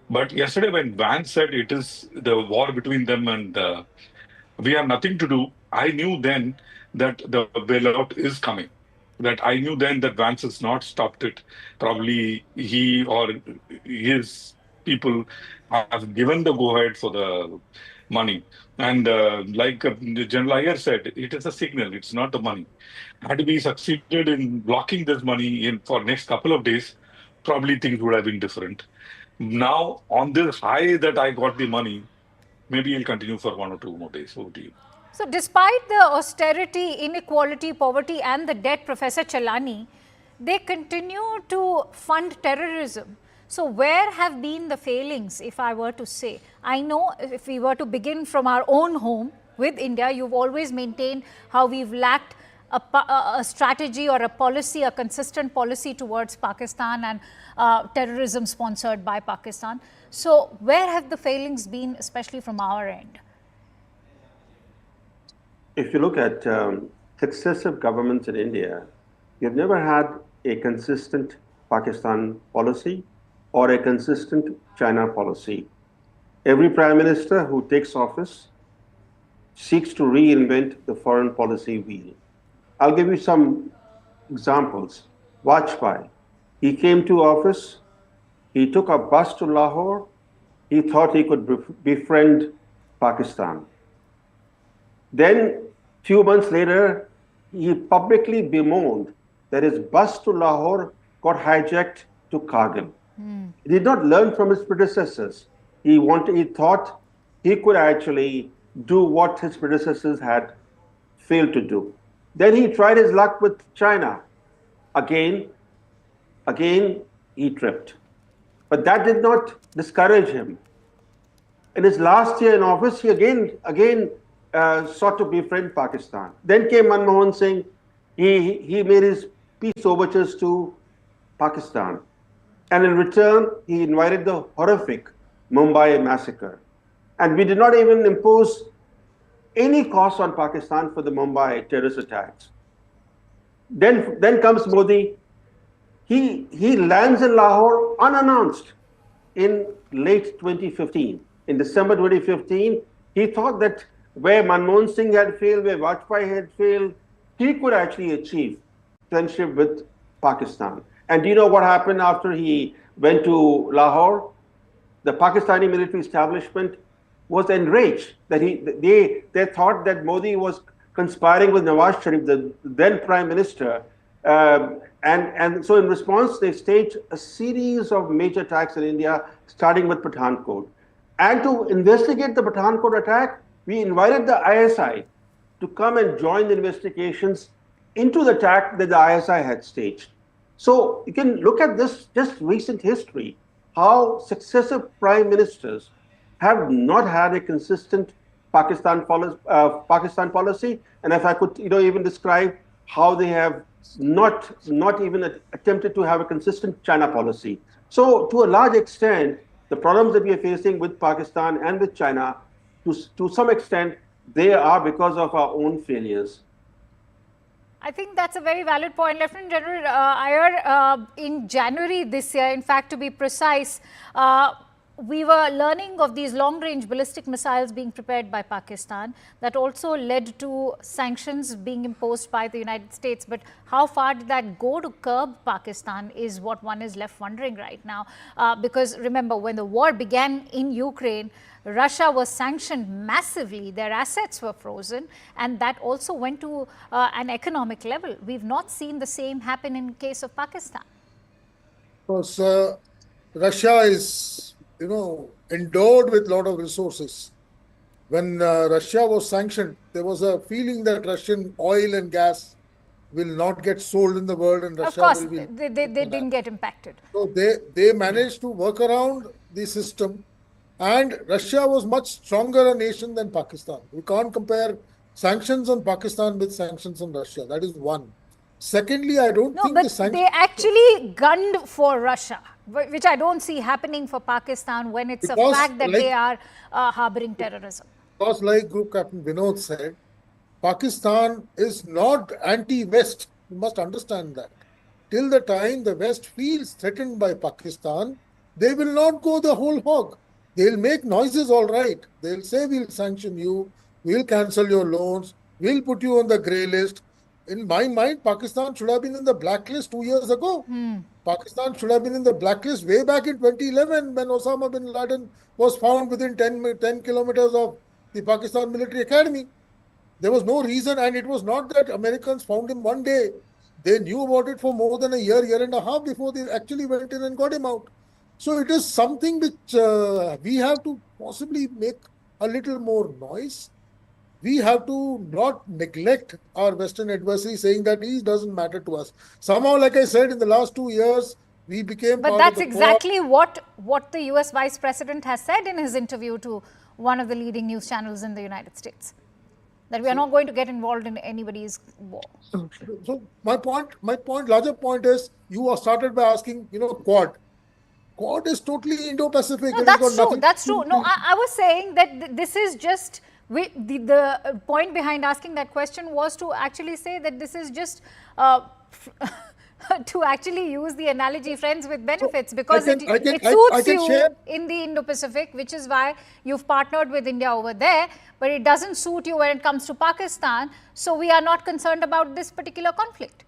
But yesterday when Vance said it is the war between them and we have nothing to do, I knew then that the bailout is coming. That I knew then that Vance has not stopped it. Probably he or his people have given the go-ahead for the money. And like General Iyer said, it is a signal, it's not the money. Had we succeeded in blocking this money for next couple of days, probably things would have been different. Now, on this high that I got the money, maybe it'll continue for 1 or 2 more days. Over to you. So, despite the austerity, inequality, poverty and the debt, Professor Chalani, they continue to fund terrorism. So, where have been the failings, if I were to say? I know if we were to begin from our own home with India, you've always maintained how we've lacked a strategy or a policy, a consistent policy towards Pakistan and terrorism sponsored by Pakistan. So, where have the failings been, especially from our end? If you look at successive governments in India, you've never had a consistent Pakistan policy or a consistent China policy. Every prime minister who takes office seeks to reinvent the foreign policy wheel. I'll give you some examples. Vajpayee, he came to office, he took a bus to Lahore, he thought he could befriend Pakistan. Then, few months later, he publicly bemoaned that his bus to Lahore got hijacked to Kargil. He did not learn from his predecessors. He thought he could actually do what his predecessors had failed to do. Then he tried his luck with China. Again, he tripped. But that did not discourage him. In his last year in office, he again sought to befriend Pakistan. Then came Manmohan Singh. He made his peace overtures to Pakistan. And in return, he invited the horrific Mumbai massacre. And we did not even impose any cost on Pakistan for the Mumbai terrorist attacks. Then comes Modi. He lands in Lahore unannounced in late 2015. In December 2015, he thought that where Manmohan Singh had failed, where Vajpayee had failed, he could actually achieve friendship with Pakistan. And do you know what happened after he went to Lahore? The Pakistani military establishment was enraged that they thought that Modi was conspiring with Nawaz Sharif, the then prime minister. And so in response, they staged a series of major attacks in India, starting with Pathankot. And to investigate the Pathankot attack, we invited the ISI to come and join the investigations into the attack that the ISI had staged. So you can look at this just recent history, how successive prime ministers have not had a consistent Pakistan policy, and if I could, even describe how they have not even attempted to have a consistent China policy. So, to a large extent, the problems that we are facing with Pakistan and with China, to some extent, they are because of our own failures. I think that's a very valid point. Lieutenant General Iyer, in January this year, in fact, to be precise, we were learning of these long-range ballistic missiles being prepared by Pakistan. That also led to sanctions being imposed by the United States. But how far did that go to curb Pakistan is what one is left wondering right now. Because remember, when the war began in Ukraine, Russia was sanctioned massively. Their assets were frozen. And that also went to an economic level. We've not seen the same happen in case of Pakistan. Because Russia is endowed with a lot of resources. When Russia was sanctioned, there was a feeling that Russian oil and gas will not get sold in the world, and Russia will be. They didn't get impacted. So they managed to work around the system, and Russia was much stronger a nation than Pakistan. We can't compare sanctions on Pakistan with sanctions on Russia. That is one. Secondly, I don't think the sanctions. They actually gunned for Russia, which I don't see happening for Pakistan when it's a fact that they are harboring terrorism. Because like Group Captain Vinod said, Pakistan is not anti-West. You must understand that. Till the time the West feels threatened by Pakistan, they will not go the whole hog. They'll make noises all right. They'll say, we'll sanction you, we'll cancel your loans, we'll put you on the grey list. In my mind, Pakistan should have been in the blacklist 2 years ago. Pakistan should have been in the blacklist way back in 2011 when Osama bin Laden was found within 10 kilometers of the Pakistan military academy. There was no reason, and it was not that Americans found him one day. They knew about it for more than a year and a half before they actually went in and got him out. So it is something which we have to possibly make a little more noise. We have to not neglect our Western adversary, saying that he doesn't matter to us. Somehow, like I said, in the last 2 years, we became But that's exactly what the US Vice President has said in his interview to one of the leading news channels in the United States. That we are not going to get involved in anybody's war. So my larger point is, you started by asking, Quad. Quad is totally Indo-Pacific. No, that's true. No, I was saying that this is just... The point behind asking that question was to actually say that this is just to actually use the analogy friends with benefits, because it suits you in the Indo-Pacific, which is why you've partnered with India over there, but it doesn't suit you when it comes to Pakistan. So we are not concerned about this particular conflict.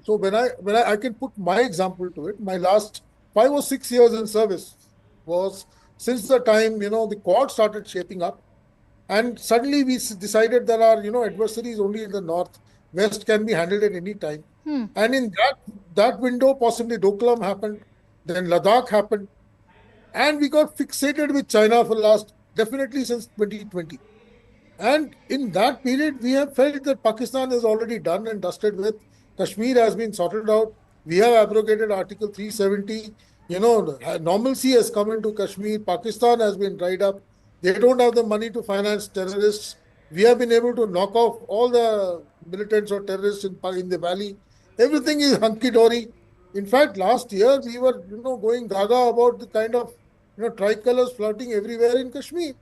So when I can put my example to it, my last 5 or 6 years in service was since the time, the Quad started shaping up. And suddenly we decided that our, adversaries only in the north, west can be handled at any time. And in that window, possibly Doklam happened, then Ladakh happened, and we got fixated with China for definitely since 2020. And in that period, we have felt that Pakistan is already done and dusted with. Kashmir has been sorted out. We have abrogated Article 370. Normalcy has come into Kashmir. Pakistan has been dried up. They don't have the money to finance terrorists. We have been able to knock off all the militants or terrorists in the valley. Everything is hunky-dory. In fact, last year we were, going gaga about the kind of, tricolors floating everywhere in Kashmir.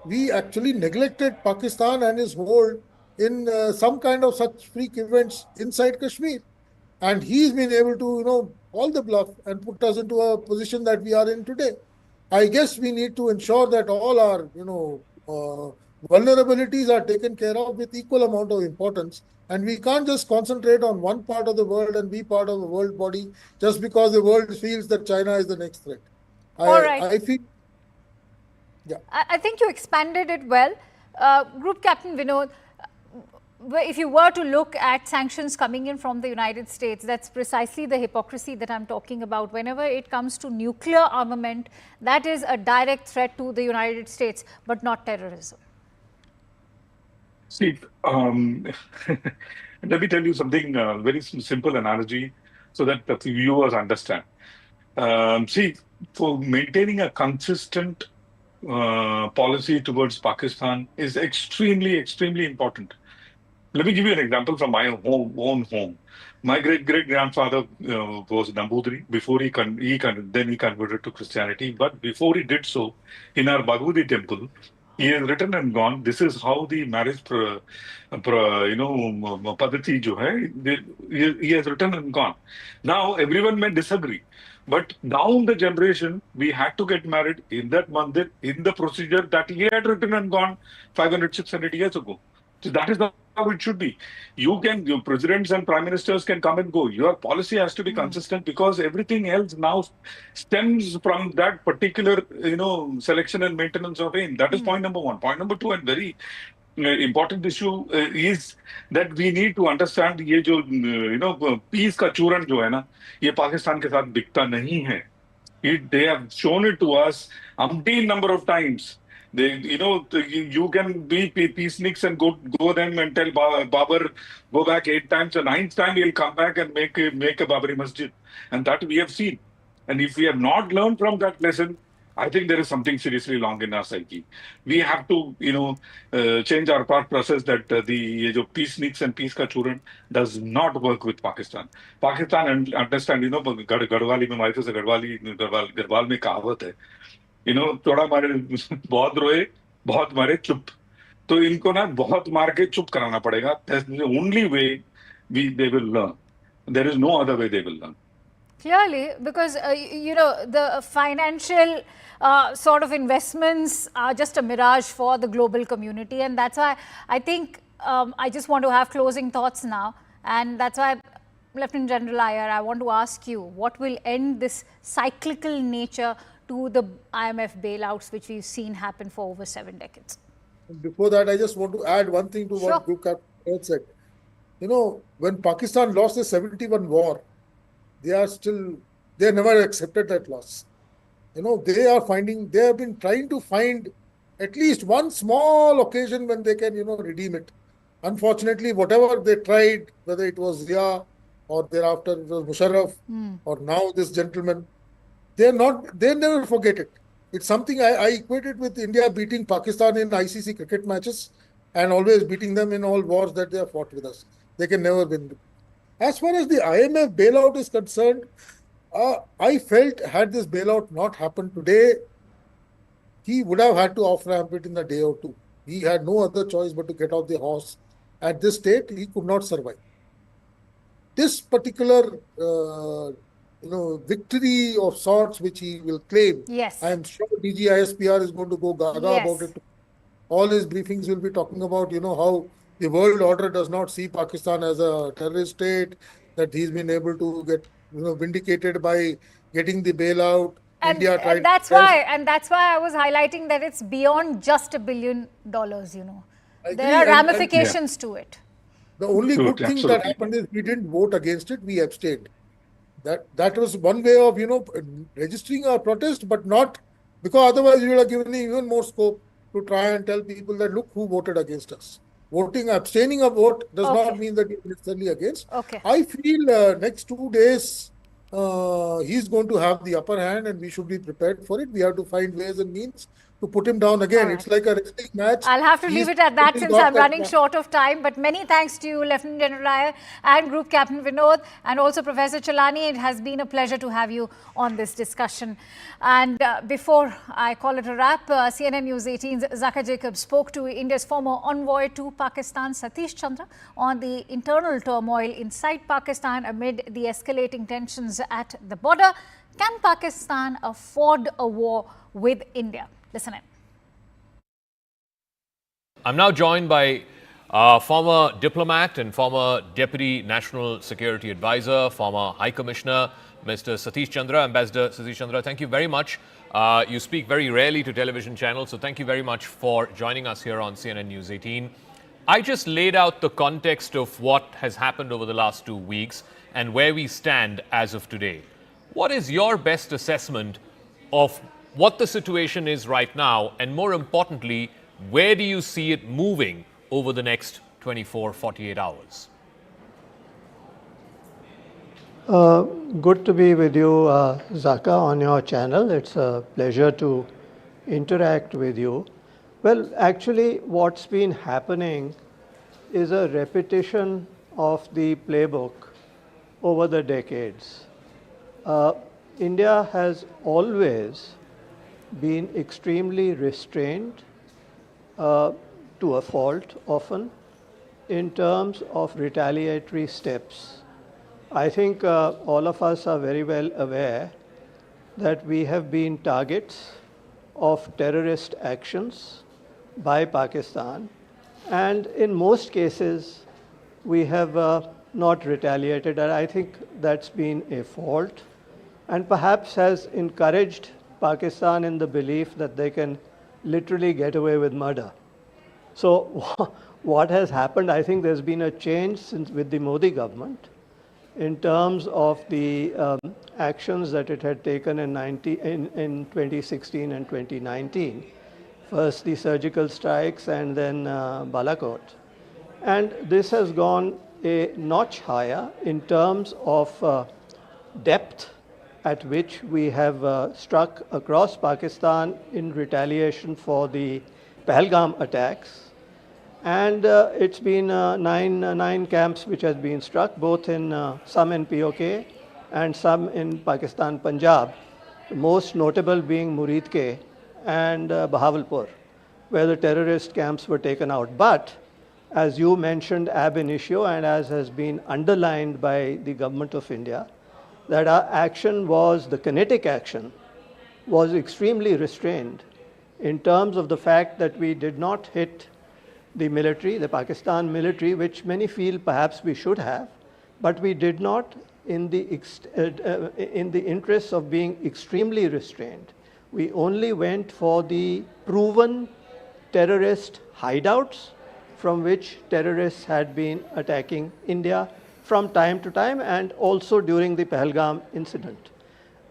we actually neglected Pakistan and his hold in some kind of such freak events inside Kashmir. And he's been able to, call the bluff and put us into a position that we are in today. I guess we need to ensure that all our, vulnerabilities are taken care of with equal amount of importance. And we can't just concentrate on one part of the world and be part of a world body just because the world feels that China is the next threat. All right. I feel, yeah. I think you expanded it well. Group Captain Vinod, if you were to look at sanctions coming in from the United States, that's precisely the hypocrisy that I'm talking about. Whenever it comes to nuclear armament, that is a direct threat to the United States, but not terrorism. See, let me tell you something, very simple analogy so that the viewers understand. See, for maintaining a consistent policy towards Pakistan is extremely, extremely important. Let me give you an example from my own home. My great-grandfather was Nambudri. Before he converted to Christianity. But before he did so, in our Bhagwati temple, he has written and gone, this is how the marriage, padati jo hai, he has written and gone. Now, everyone may disagree. But down the generation, we had to get married in that mandir, in the procedure that he had written and gone 500, 600 years ago. So that is how it should be. Your presidents and prime ministers can come and go. Your policy has to be consistent because everything else now stems from that particular, selection and maintenance of aim. That is point number one. Point number two, and very important issue is that we need to understand ये जो peace का चूरन जो है ना ये पाकिस्तान के साथ बिकता नहीं है. They have shown it to us umpteen number of times. You can be peaceniks and go them and tell Babar, go back 8 times. The 9th time he'll come back and make a Babari Masjid. And that we have seen. And if we have not learned from that lesson, I think there is something seriously wrong in our psyche. We have to, change our thought process that the peaceniks and peace ka churan does not work with Pakistan. Pakistan, understand, Gadwali mein wife se Gadwal mein kahavat hai. थोड़ा मारे बहुत रोए बहुत मारे चुप तो इनको ना बहुत मार के चुप कराना पड़ेगा. That's the only way they will learn. There is no other way they will learn. Clearly, because the financial sort of investments are just a mirage for the global community, and that's why I think I just want to have closing thoughts now, and that's why, Lieutenant General Iyer, I want to ask you, what will end this cyclical nature to the IMF bailouts which we've seen happen for over 7 decades? Before that, I just want to add one thing to what Group Captain said. When Pakistan lost the 71 war, they never accepted that loss. They have been trying to find at least one small occasion when they can, redeem it. Unfortunately, whatever they tried, whether it was Zia or thereafter it was Musharraf or now this gentleman, they never forget it. It's something I equate it with India beating Pakistan in ICC cricket matches and always beating them in all wars that they have fought with us. They can never win. As far as the IMF bailout is concerned, I felt had this bailout not happened today, he would have had to off-ramp it in a day or two. He had no other choice but to get off the horse. At this state, he could not survive. This particular victory of sorts which he will claim. Yes. I am sure DG ISPR is going to go gaga about it. All his briefings will be talking about, how the world order does not see Pakistan as a terrorist state, that he's been able to get, vindicated by getting the bailout. And that's why I was highlighting that it's beyond just $1 billion, There are ramifications to it. The only good thing that happened is we didn't vote against it, we abstained. That was one way of, registering our protest, but not because otherwise we would have given even more scope to try and tell people that look who voted against us. Abstaining a vote does not mean that you're necessarily against. I feel next 2 days he's going to have the upper hand and we should be prepared for it. We have to find ways and means to put him down again. All right. It's like a wrestling match. I'll have to leave it at that since I'm running short of time. But many thanks to you, Lieutenant General Iyer and Group Captain Vinod, and also Professor Chalani. It has been a pleasure to have you on this discussion. And before I call it a wrap, CNN News 18's Zaka Jacob spoke to India's former envoy to Pakistan, Satish Chandra, on the internal turmoil inside Pakistan amid the escalating tensions at the border. Can Pakistan afford a war with India? Listen in. I'm now joined by former diplomat and former Deputy National Security Advisor, former High Commissioner, Mr. Satish Chandra. Ambassador Satish Chandra, thank you very much. You speak very rarely to television channels, so thank you very much for joining us here on CNN News 18. I just laid out the context of what has happened over the last 2 weeks and where we stand as of today. What is your best assessment of what the situation is right now, and more importantly, where do you see it moving over the next 24, 48 hours? Good to be with you, Zaka, on your channel. It's a pleasure to interact with you. Well, actually, what's been happening is a repetition of the playbook over the decades. India has always been extremely restrained, to a fault often, in terms of retaliatory steps. I think all of us are very well aware that we have been targets of terrorist actions by Pakistan, and in most cases we have not retaliated, and I think that's been a fault and perhaps has encouraged Pakistan in the belief that they can literally get away with murder. So what has happened, I think there's been a change since with the Modi government in terms of the actions that it had taken in 2016 and 2019. First the surgical strikes and then Blackouts. And this has gone a notch higher in terms of depth at which we have struck across Pakistan in retaliation for the Pahalgam attacks. And it's been nine camps which has been struck, both in some in POK and some in Pakistan, Punjab, the most notable being Muridke and Bahawalpur, where the terrorist camps were taken out. But as you mentioned ab initio, and as has been underlined by the government of India, that our action was, the kinetic action, was extremely restrained in terms of the fact that we did not hit the military, the Pakistan military, which many feel perhaps we should have, but we did not in the interest of being extremely restrained. We only went for the proven terrorist hideouts from which terrorists had been attacking India from time to time, and also during the Pahalgam incident.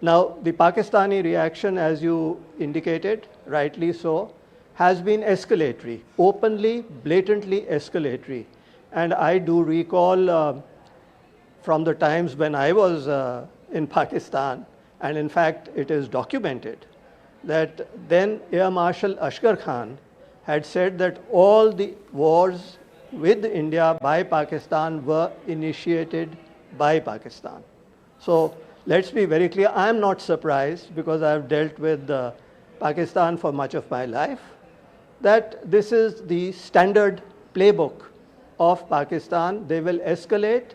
Now, the Pakistani reaction, as you indicated, rightly so, has been escalatory, openly, blatantly escalatory. And I do recall from the times when I was in Pakistan, and in fact it is documented, that then Air Marshal Ashgar Khan had said that all the wars with India by Pakistan were initiated by Pakistan. So let's be very clear, I am not surprised, because I have dealt with Pakistan for much of my life, that this is the standard playbook of Pakistan. They will escalate,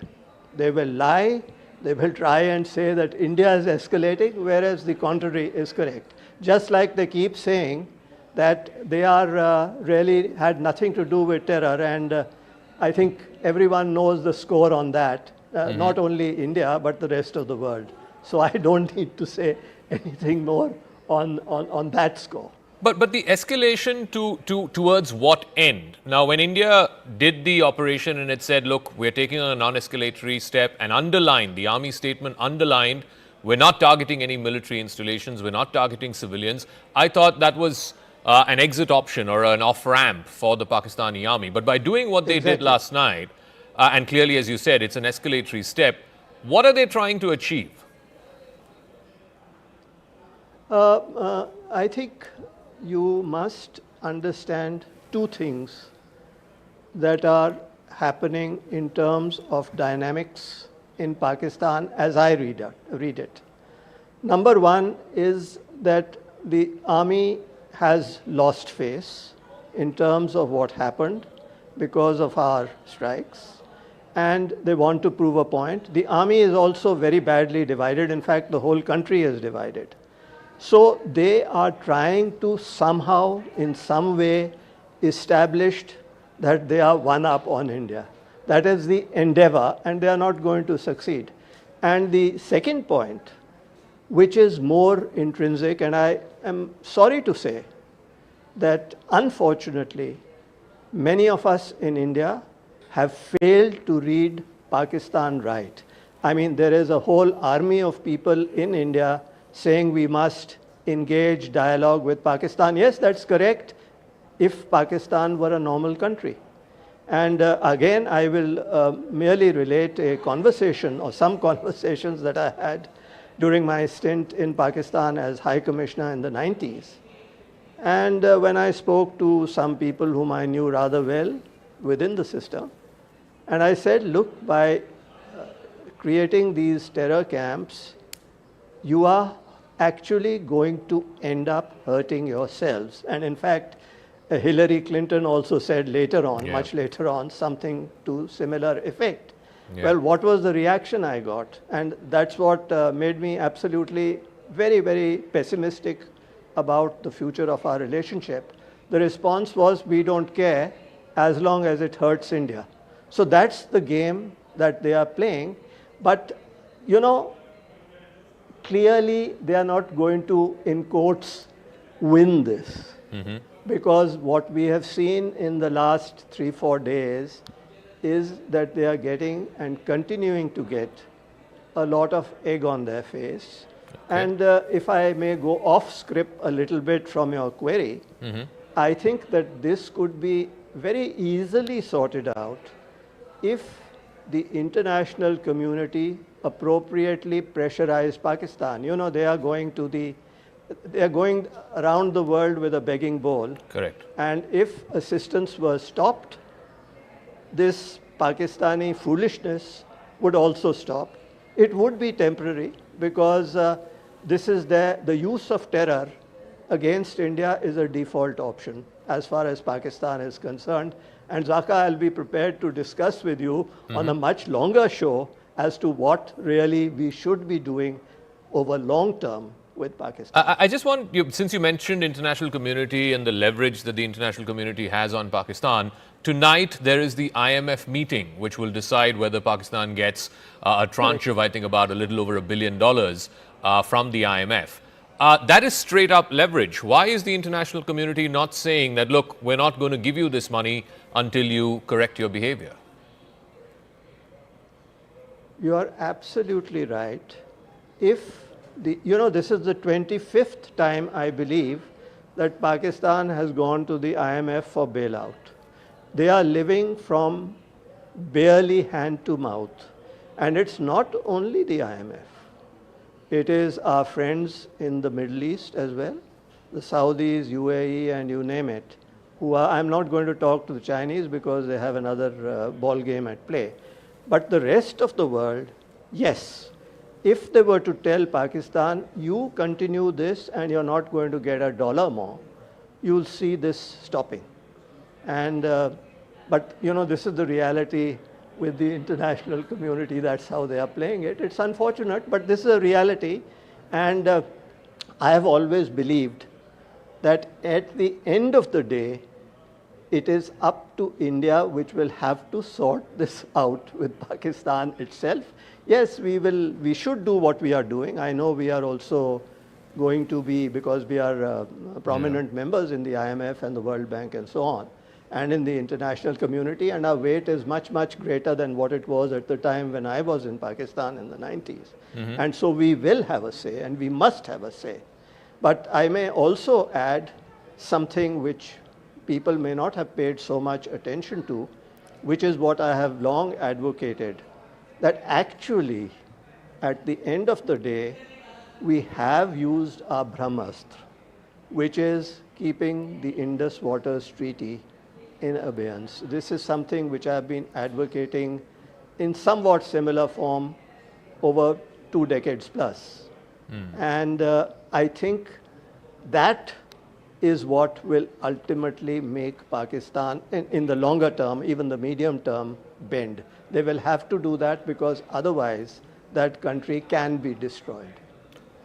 they will lie, they will try and say that India is escalating, whereas the contrary is correct. Just like they keep saying that they are really had nothing to do with terror, and I think everyone knows the score on that, not only India but the rest of the world. So I don't need to say anything more on that score. But the escalation towards what end? Now, when India did the operation and it said, look, we're taking a non-escalatory step, and underlined, the army statement underlined, we're not targeting any military installations, we're not targeting civilians. I thought that was an exit option or an off-ramp for the Pakistani army. But by doing what they did last night, and clearly, as you said, it's an escalatory step, what are they trying to achieve? I think you must understand two things that are happening in terms of dynamics in Pakistan as I read it. Number one is that the army has lost face in terms of what happened because of our strikes, and they want to prove a point. The army is also very badly divided. In fact, the whole country is divided. So they are trying to somehow, in some way, establish that they are one up on India. That is the endeavor, and they are not going to succeed. And the second point, which is more intrinsic, and I am sorry to say that unfortunately, many of us in India have failed to read Pakistan right. I mean, there is a whole army of people in India saying we must engage dialogue with Pakistan. Yes, that's correct, if Pakistan were a normal country. And again, I will merely relate a conversation or some conversations that I had during my stint in Pakistan as High Commissioner in the 90s. And when I spoke to some people whom I knew rather well within the system, and I said, look, by creating these terror camps, you are actually going to end up hurting yourselves. And in fact, Hillary Clinton also said later on, much later on, something to similar effect. Well, what was the reaction I got? And that's what made me absolutely very, very pessimistic about the future of our relationship. The response was, we don't care as long as it hurts India. So that's the game that they are playing. But, you know, clearly they are not going to, in quotes, win this. Because what we have seen in the last 3-4 days is that they are getting and continuing to get a lot of egg on their face. And if I may go off script a little bit from your query, I think that this could be very easily sorted out if the international community appropriately pressurized Pakistan. You know, they are going around the world with a begging bowl. Correct. And if assistance was stopped, this Pakistani foolishness would also stop. It would be temporary because this is the use of terror against India is a default option as far as Pakistan is concerned. And Zaka, I'll be prepared to discuss with you on a much longer show as to what really we should be doing over long term with Pakistan. I just want you, since you mentioned international community and the leverage that the international community has on Pakistan, tonight there is the IMF meeting, which will decide whether Pakistan gets a tranche of, I think, about a little over $1 billion from the IMF. That is straight up leverage. Why is the international community not saying that, look, we're not going to give you this money until you correct your behavior? You are absolutely right. If this is the 25th time, I believe, that Pakistan has gone to the IMF for bailout. They are living from barely hand to mouth. And it's not only the IMF. It is our friends in the Middle East as well, the Saudis, UAE, and you name it, who are, I'm not going to talk to the Chinese because they have another ball game at play. But the rest of the world, yes, if they were to tell Pakistan, you continue this and you're not going to get $1 more, you'll see this stopping. And, but this is the reality with the international community. That's how they are playing it. It's unfortunate, but this is a reality. And I have always believed that at the end of the day, it is up to India, which will have to sort this out with Pakistan itself. Yes, we should do what we are doing. I know we are also going to be, because we are prominent members in the IMF and the World Bank and so on, and in the international community, and our weight is much, much greater than what it was at the time when I was in Pakistan in the 90s. And so we will have a say, and we must have a say. But I may also add something which people may not have paid so much attention to, which is what I have long advocated, that actually, at the end of the day, we have used our Brahmastra, which is keeping the Indus Waters Treaty in abeyance. This is something which I have been advocating in somewhat similar form over 2 decades plus. And I think that is what will ultimately make Pakistan, in the longer term, even the medium term, bend. They will have to do that because otherwise that country can be destroyed.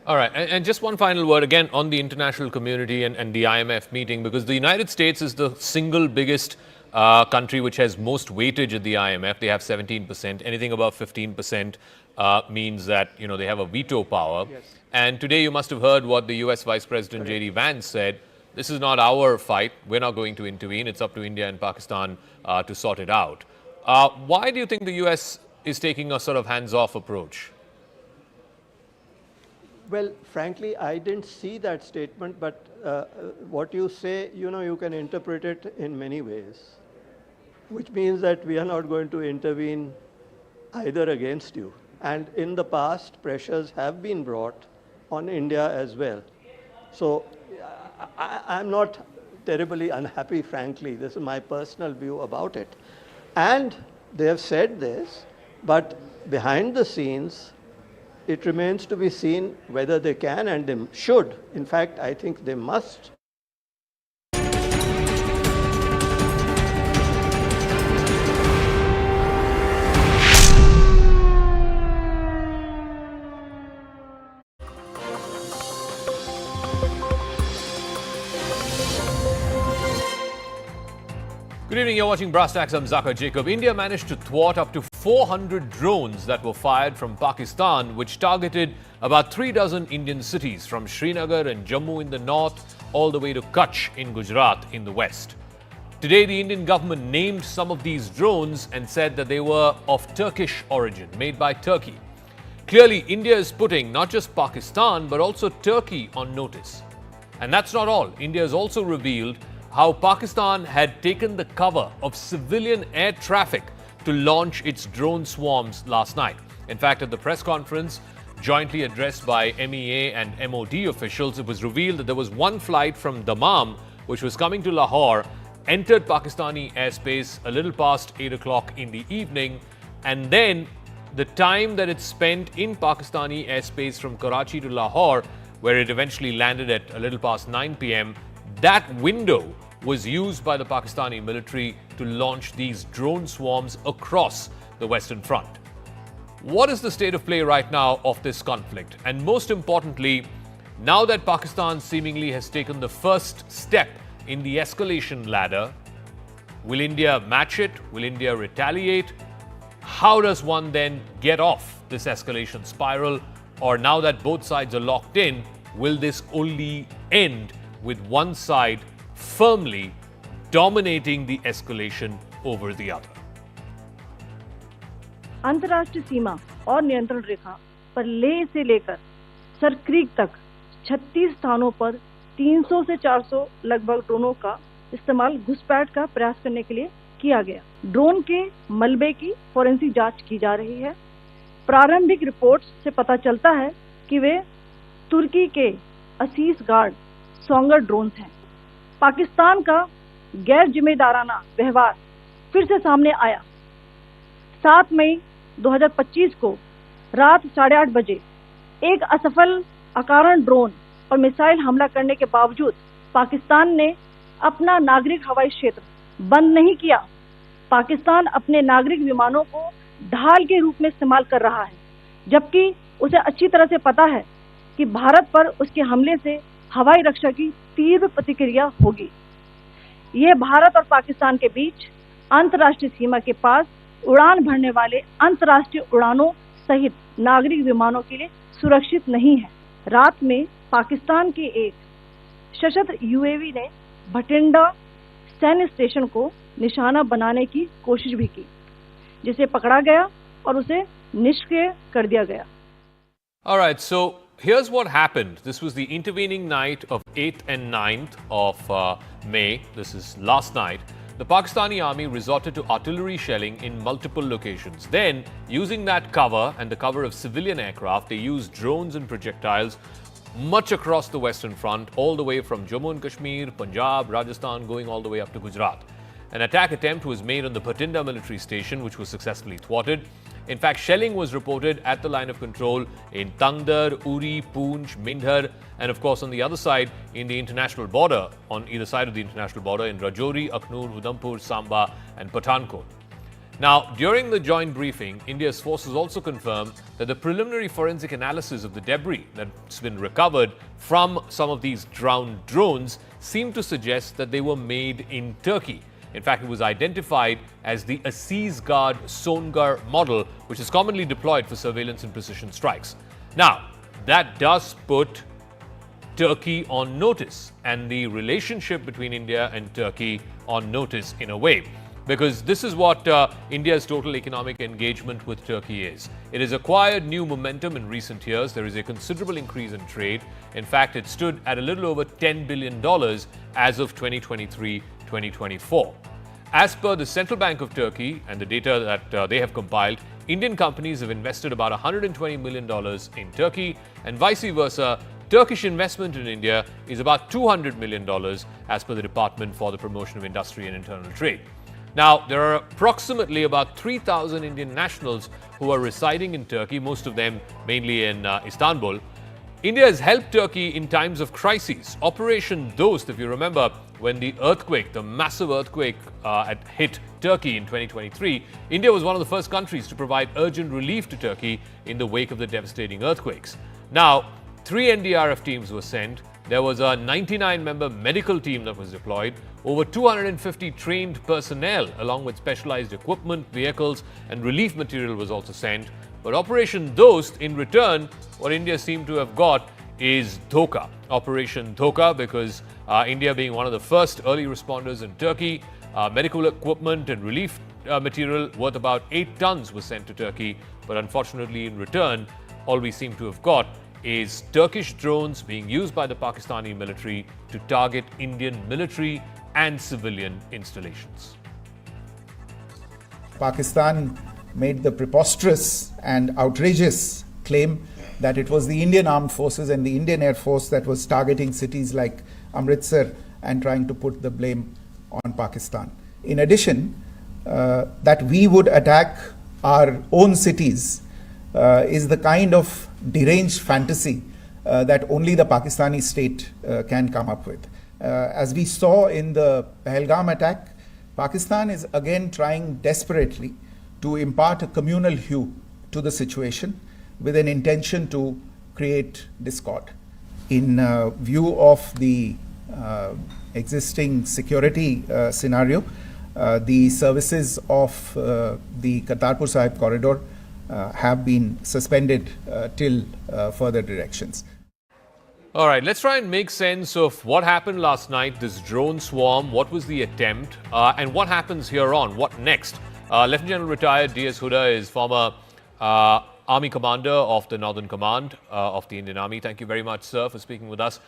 All right. And just one final word again on the international community and the IMF meeting, because the United States is the single biggest country which has most weightage at the IMF. They have 17%. Anything above 15% means that, you know, they have a veto power. Yes. And today you must have heard what the US Vice President J.D. Vance said. This is not our fight. We're not going to intervene. It's up to India and Pakistan to sort it out. Why do you think the US is taking a sort of hands-off approach? Well, frankly, I didn't see that statement, but what you say, you know, you can interpret it in many ways, which means that we are not going to intervene either against you. And in the past, pressures have been brought on India as well. So I'm not terribly unhappy, frankly. This is my personal view about it. And they have said this, but behind the scenes, it remains to be seen whether they can and they should. In fact, I think they must. Good evening, you're watching Brass Tacks. I'm Zakir Jacob. India managed to thwart up to 400 drones that were fired from Pakistan, which targeted about 3 dozen Indian cities from Srinagar and Jammu in the north all the way to Kutch in Gujarat in the west. Today, the Indian government named some of these drones and said that they were of Turkish origin, made by Turkey. Clearly, India is putting not just Pakistan but also Turkey on notice. And that's not all. India has also revealed how Pakistan had taken the cover of civilian air traffic to launch its drone swarms last night. In fact, at the press conference jointly addressed by MEA and MOD officials, it was revealed that there was one flight from Dammam, which was coming to Lahore, entered Pakistani airspace a little past 8 o'clock in the evening, and then the time that it spent in Pakistani airspace from Karachi to Lahore, where it eventually landed at a little past 9 p.m., that window was used by the Pakistani military to launch these drone swarms across the Western Front. What is the state of play right now of this conflict? And most importantly, now that Pakistan seemingly has taken the first step in the escalation ladder, will India match it? Will India retaliate? How does one then get off this escalation spiral? Or now that both sides are locked in, will this only end with one side firmly dominating the escalation over the other? अंतर्राष्ट्रीय सीमा और नियंत्रण रेखा पर लेह से लेकर sir creek तक 36 स्थानों पर 300 से 400 लगभग ड्रोनों का इस्तेमाल घुसपैठ का प्रयास करने के लिए किया गया। ड्रोन के मलबे की फोरेंसिक जांच की जा रही है। प्रारंभिक रिपोर्ट्स से पता चलता है कि वे तुर्की के असीस गार्ड सोंगर ड्रोन्स हैं। पाकिस्तान का गैर जिम्मेदाराना व्यवहार फिर से सामने आया। 7 मई 2025 को रात 8:30 बजे एक असफल अकारण ड्रोन और मिसाइल हमला करने के बावजूद पाकिस्तान ने अपना नागरिक हवाई क्षेत्र बंद नहीं किया। पाकिस्तान अपने नागरिक विमानों को ढाल के रूप में इस्तेमाल कर रहा है, जबकि उसे अच्छी तरह से पता है कि भारत पर उसके हमले से हवाई रक्षा की तीव्र प्रतिक्रिया होगी। यह भारत और पाकिस्तान के बीच अंतर्राष्ट्रीय सीमा के पास उड़ान भरने वाले अंतर्राष्ट्रीय उड़ानों सहित नागरिक विमानों के लिए सुरक्षित नहीं है। रात में पाकिस्तान के एक सशस्त्र यूएवी ने भटिंडा सैन्य स्टेशन को निशाना बनाने की कोशिश भी की, जिसे पकड़ा गया और उसे निष्क्रिय कर दिया गया। All right, so here's what happened. This was the intervening night of 8th and 9th of May. This is last night. The Pakistani army resorted to artillery shelling in multiple locations. Then, using that cover and the cover of civilian aircraft, they used drones and projectiles much across the Western Front, all the way from Jammu and Kashmir, Punjab, Rajasthan, going all the way up to Gujarat. An attack attempt was made on the Bhatinda military station, which was successfully thwarted. In fact, shelling was reported at the line of control in Tangdar, Uri, Poonch, Mindhar, and of course on the other side in the international border, on either side of the international border in Rajouri, Aknoor, Udhampur, Samba and Pathankot. Now, during the joint briefing, India's forces also confirmed that the preliminary forensic analysis of the debris that's been recovered from some of these drowned drones seemed to suggest that they were made in Turkey. In fact, it was identified as the Aziz Guard Songar model, which is commonly deployed for surveillance and precision strikes. Now, that does put Turkey on notice, and the relationship between India and Turkey on notice in a way. Because this is what India's total economic engagement with Turkey is. It has acquired new momentum in recent years. There is a considerable increase in trade. In fact, it stood at a little over $10 billion as of 2023-2024. As per the Central Bank of Turkey and the data that they have compiled, Indian companies have invested about $120 million in Turkey, and vice versa. Turkish investment in India is about $200 million as per the Department for the Promotion of Industry and Internal Trade. Now, there are approximately about 3,000 Indian nationals who are residing in Turkey, most of them mainly in Istanbul. India has helped Turkey in times of crises. Operation Dost, if you remember, when the earthquake, the massive earthquake hit Turkey in 2023, India was one of the first countries to provide urgent relief to Turkey in the wake of the devastating earthquakes. Now, 3 NDRF teams were sent. There was a 99-member medical team that was deployed. Over 250 trained personnel, along with specialized equipment, vehicles, and relief material was also sent. But Operation Dost, in return, what India seemed to have got is Dhoka. Operation Dhoka, because India being one of the first early responders in Turkey, medical equipment and relief material worth about 8 tons was sent to Turkey. But unfortunately, in return, all we seem to have got is Turkish drones being used by the Pakistani military to target Indian military and civilian installations. Pakistan made the preposterous and outrageous claim that it was the Indian Armed Forces and the Indian Air Force that was targeting cities like Amritsar and trying to put the blame on Pakistan. In addition, that we would attack our own cities is the kind of deranged fantasy that only the Pakistani state can come up with. As we saw in the Pahalgam attack, Pakistan is again trying desperately to impart a communal hue to the situation with an intention to create discord. In view of the existing security scenario, the services of the Kartarpur Sahib corridor have been suspended till further directions. All right, let's try and make sense of what happened last night, this drone swarm, what was the attempt, and what happens here on, what next? Lieutenant General retired D.S. Huda is former Army Commander of the Northern Command of the Indian Army. Thank you very much, sir, for speaking with us.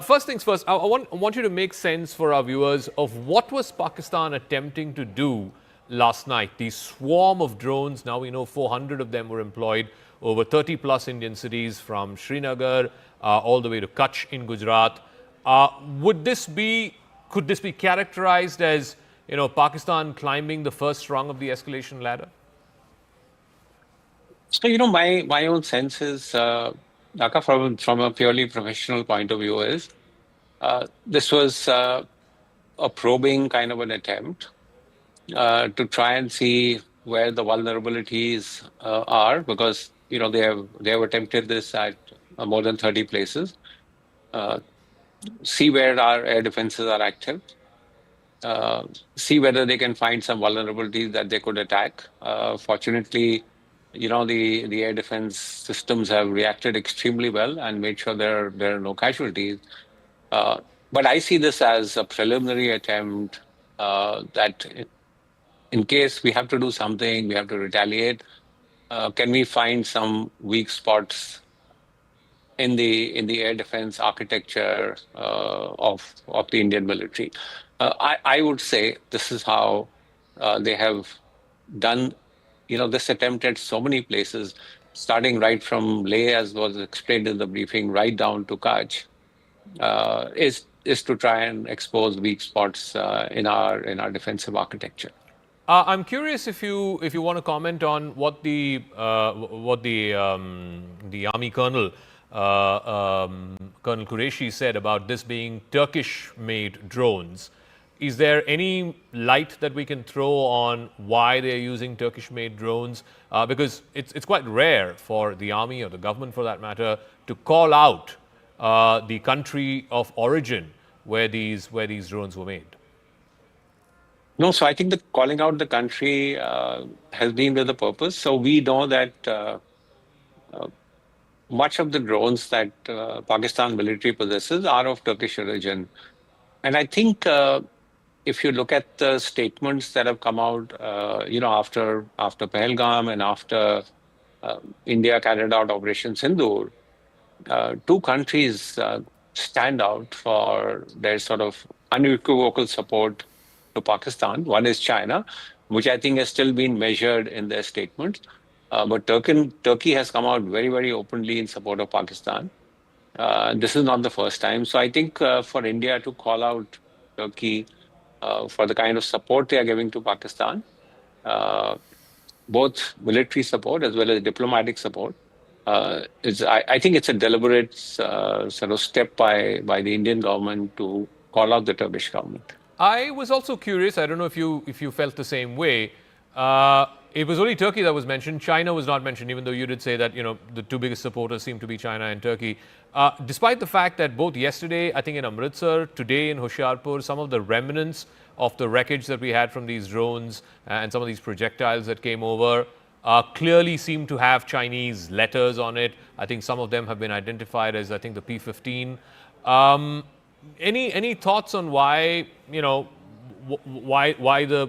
First things first, I want you to make sense for our viewers of what was Pakistan attempting to do last night. The swarm of drones, now we know 400 of them were employed over 30 plus Indian cities from Srinagar all the way to Kutch in Gujarat. Could this be characterized as, Pakistan climbing the first rung of the escalation ladder? So, my own sense is, Dhaka, from a purely professional point of view is, this was a probing kind of an attempt to try and see where the vulnerabilities are, because they have attempted this at more than 30 places. See where our air defenses are active. See whether they can find some vulnerabilities that they could attack. Fortunately, the air defense systems have reacted extremely well and made sure there are no casualties. But I see this as a preliminary attempt that in case we have to do something, we have to retaliate, can we find some weak spots in the air defense architecture of the Indian military? I would say this is how they have done this attempt at so many places. starting right from Leh, as was explained in the briefing, right down to Kutch, is to try and expose weak spots in our defensive architecture. I'm curious if you want to comment on what the army colonel Colonel Qureshi said about this being Turkish-made drones. Is there any light that we can throw on why they're using Turkish-made drones? Because it's quite rare for the army or the government, for that matter, to call out the country of origin where these drones were made. No, so I think the calling out the country has been with a purpose. So we know that much of the drones that Pakistan military possesses are of Turkish origin, and I think. If you look at the statements that have come out, after Pahalgam and after India carried out Operation Sindoor, two countries stand out for their sort of unequivocal support to Pakistan. One is China, which I think has still been measured in their statements, but Turkey has come out very, very openly in support of Pakistan. This is not the first time. So I think for India to call out Turkey for the kind of support they are giving to Pakistan, both military support as well as diplomatic support, I think it's a deliberate sort of step by the Indian government to call out the Turkish government. I was also curious. I don't know if you felt the same way. It was only Turkey that was mentioned. China was not mentioned, even though you did say that the two biggest supporters seem to be China and Turkey. Despite the fact that both yesterday, I think in Amritsar, today in Hoshiarpur, some of the remnants of the wreckage that we had from these drones and some of these projectiles that came over clearly seem to have Chinese letters on it. I think some of them have been identified as, I think, the P-15. Any thoughts on why the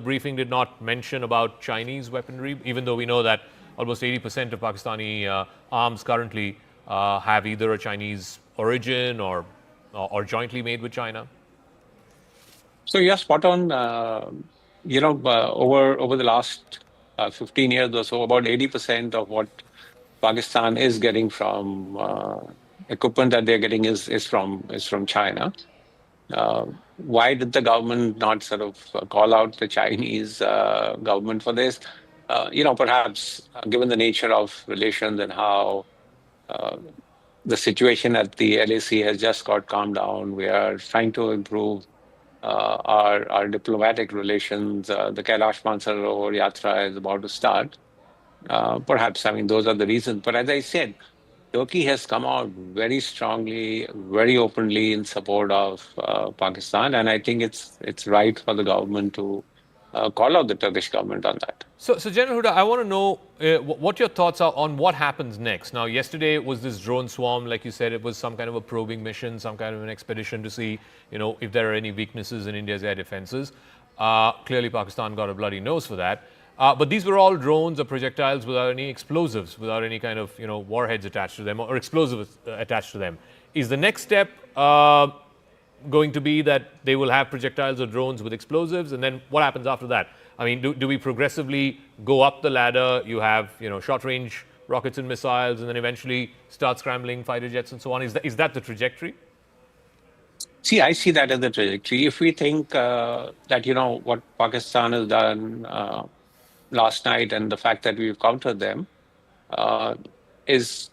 briefing did not mention about Chinese weaponry, even though we know that almost 80% of Pakistani arms currently have either a Chinese origin or jointly made with China? So you're spot on. Over the last 15 years or so, about 80% of what Pakistan is getting from equipment that they're getting is from China. Why did the government not sort of call out the Chinese government for this? Perhaps given the nature of relations and how the situation at the LAC has just got calmed down, we are trying to improve our diplomatic relations. The Kailash Mansarovar Yatra is about to start. Perhaps, those are the reasons. But as I said, Turkey has come out very strongly, very openly in support of Pakistan, and I think it's right for the government to call out the Turkish government on that. So General Huda, I want to know what your thoughts are on what happens next. Now, yesterday was this drone swarm, like you said, it was some kind of a probing mission, some kind of an expedition to see, if there are any weaknesses in India's air defenses. Clearly, Pakistan got a bloody nose for that. But these were all drones or projectiles without any explosives, without any kind of warheads attached to them or explosives attached to them. Is the next step going to be that they will have projectiles or drones with explosives, and then what happens after that? Do we progressively go up the ladder? You have short-range rockets and missiles, and then eventually start scrambling fighter jets and so on. Is that the trajectory? See, I see that as the trajectory. If we think that what Pakistan has done last night and the fact that we've countered them is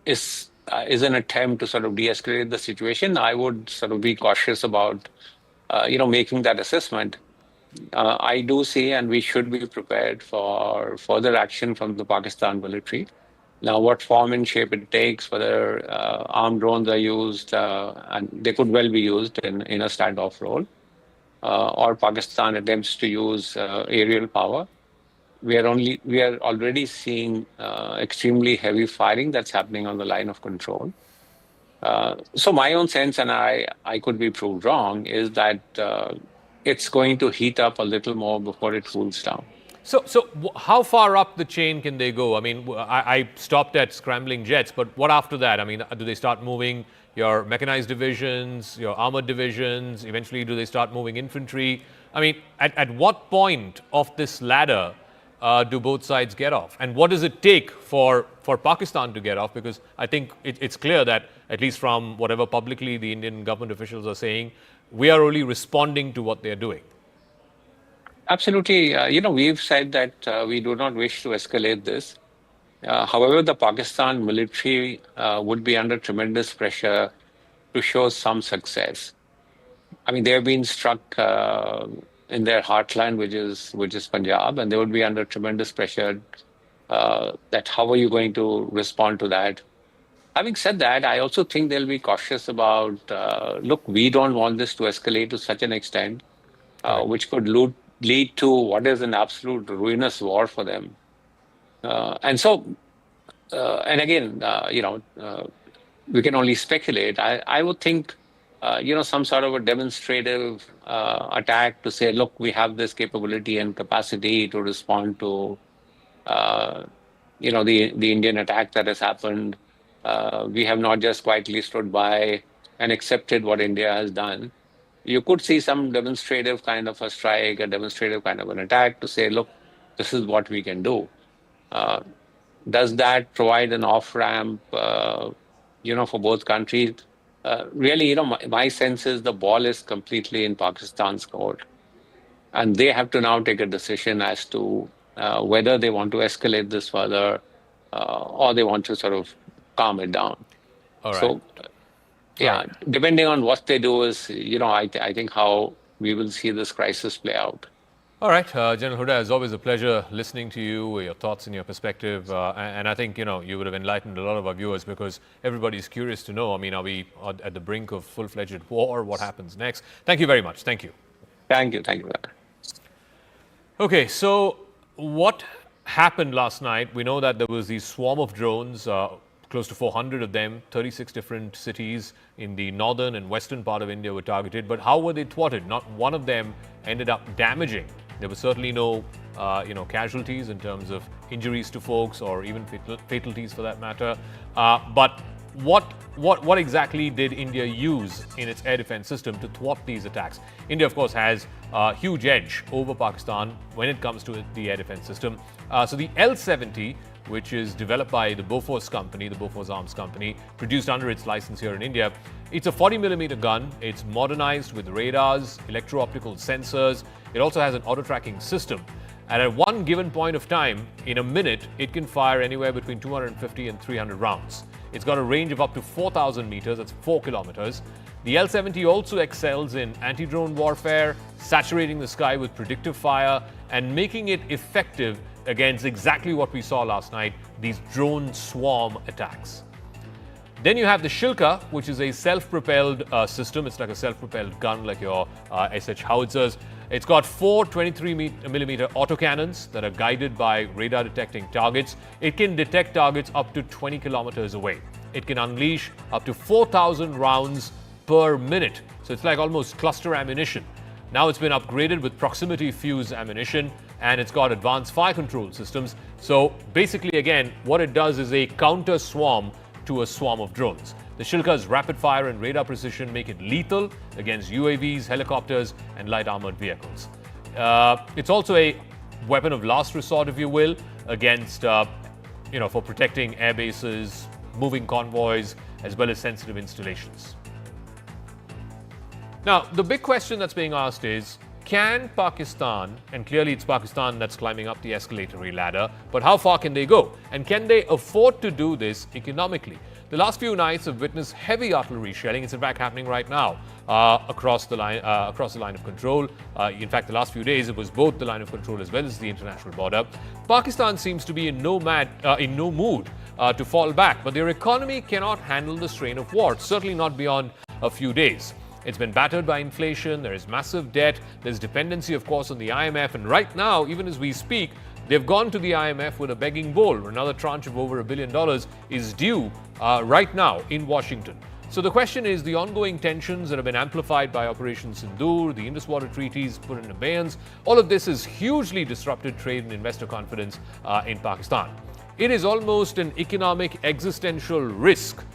an attempt to sort of de-escalate the situation, I would sort of be cautious about making that assessment. I do see, and we should be prepared for further action from the Pakistan military. Now, what form and shape it takes, whether armed drones are used, and they could well be used in a standoff role, or Pakistan attempts to use aerial power. We are already seeing extremely heavy firing that's happening on the line of control. So my own sense, and I could be proved wrong, is that it's going to heat up a little more before it cools down. So how far up the chain can they go? I stopped at scrambling jets, but what after that? Do they start moving your mechanized divisions, your armored divisions? Eventually, do they start moving infantry? At what point of this ladder do both sides get off? And what does it take for Pakistan to get off? Because I think it's clear that, at least from whatever publicly the Indian government officials are saying, we are only responding to what they're doing. Absolutely. We've said that we do not wish to escalate this. However, the Pakistan military would be under tremendous pressure to show some success. I mean, they have been struck in their heartland, which is Punjab, and they would be under tremendous pressure that how are you going to respond to that? Having said that, I also think they'll be cautious about, look, we don't want this to escalate to such an extent, which could lead to what is an absolute ruinous war for them. And again, we can only speculate. I would think, some sort of a demonstrative attack to say, look, we have this capability and capacity to respond to, the Indian attack that has happened. We have not just quietly stood by and accepted what India has done. You could see some demonstrative kind of a strike, a demonstrative kind of an attack to say, look, this is what we can do. Does that provide an off-ramp, for both countries? Really, my sense is the ball is completely in Pakistan's court. And they have to now take a decision as to whether they want to escalate this further or they want to sort of calm it down. All right. So, depending on what they do is, I think how we will see this crisis play out. All right, General Huda, it's always a pleasure listening to you, your thoughts and your perspective. And I think, you would have enlightened a lot of our viewers because everybody's curious to know, are we at the brink of full-fledged war? What happens next? Thank you very much. Thank you. Thank you. Okay, so what happened last night? We know that there was the swarm of drones, close to 400 of them, 36 different cities in the northern and western part of India were targeted. But how were they thwarted? Not one of them ended up damaging. There were certainly no, casualties in terms of injuries to folks or even fatalities for that matter. But what exactly did India use in its air defense system to thwart these attacks? India, of course, has a huge edge over Pakistan when it comes to the air defense system. So the L-70, which is developed by the Bofors company, the Bofors Arms Company, produced under its license here in India. It's a 40mm gun. It's modernized with radars, electro-optical sensors. It also has an auto-tracking system. And at one given point of time, in a minute, it can fire anywhere between 250 and 300 rounds. It's got a range of up to 4,000 meters, that's 4 kilometers. The L-70 also excels in anti-drone warfare, saturating the sky with predictive fire, and making it effective against exactly what we saw last night, these drone swarm attacks. Then you have the Shilka, which is a self-propelled system. It's like a self-propelled gun, like your SH howitzers. It's got 4 23mm autocannons that are guided by radar detecting targets. It can detect targets up to 20 kilometers away. It can unleash up to 4,000 rounds per minute. So it's like almost cluster ammunition. Now it's been upgraded with proximity fuse ammunition, and it's got advanced fire control systems. So basically, again, what it does is a counter swarm to a swarm of drones. The Shilka's rapid fire and radar precision make it lethal against UAVs, helicopters, and light armored vehicles. It's also a weapon of last resort, if you will, against, for protecting air bases, moving convoys, as well as sensitive installations. Now, the big question that's being asked is, can Pakistan, and clearly it's Pakistan that's climbing up the escalatory ladder, but how far can they go? And can they afford to do this economically? The last few nights have witnessed heavy artillery shelling. It's in fact happening right now across the line of control. In fact, the last few days, it was both the line of control as well as the international border. Pakistan seems to be in no mood to fall back, but their economy cannot handle the strain of war, certainly not beyond a few days. It's been battered by inflation, there is massive debt, there's dependency, of course, on the IMF, and right now, even as we speak, they've gone to the IMF with a begging bowl. Another tranche of over $1 billion is due right now in Washington. So the question is, the ongoing tensions that have been amplified by Operation Sindoor, the Indus Water treaties put in abeyance, all of this has hugely disrupted trade and investor confidence in Pakistan. It is almost an economic existential risk.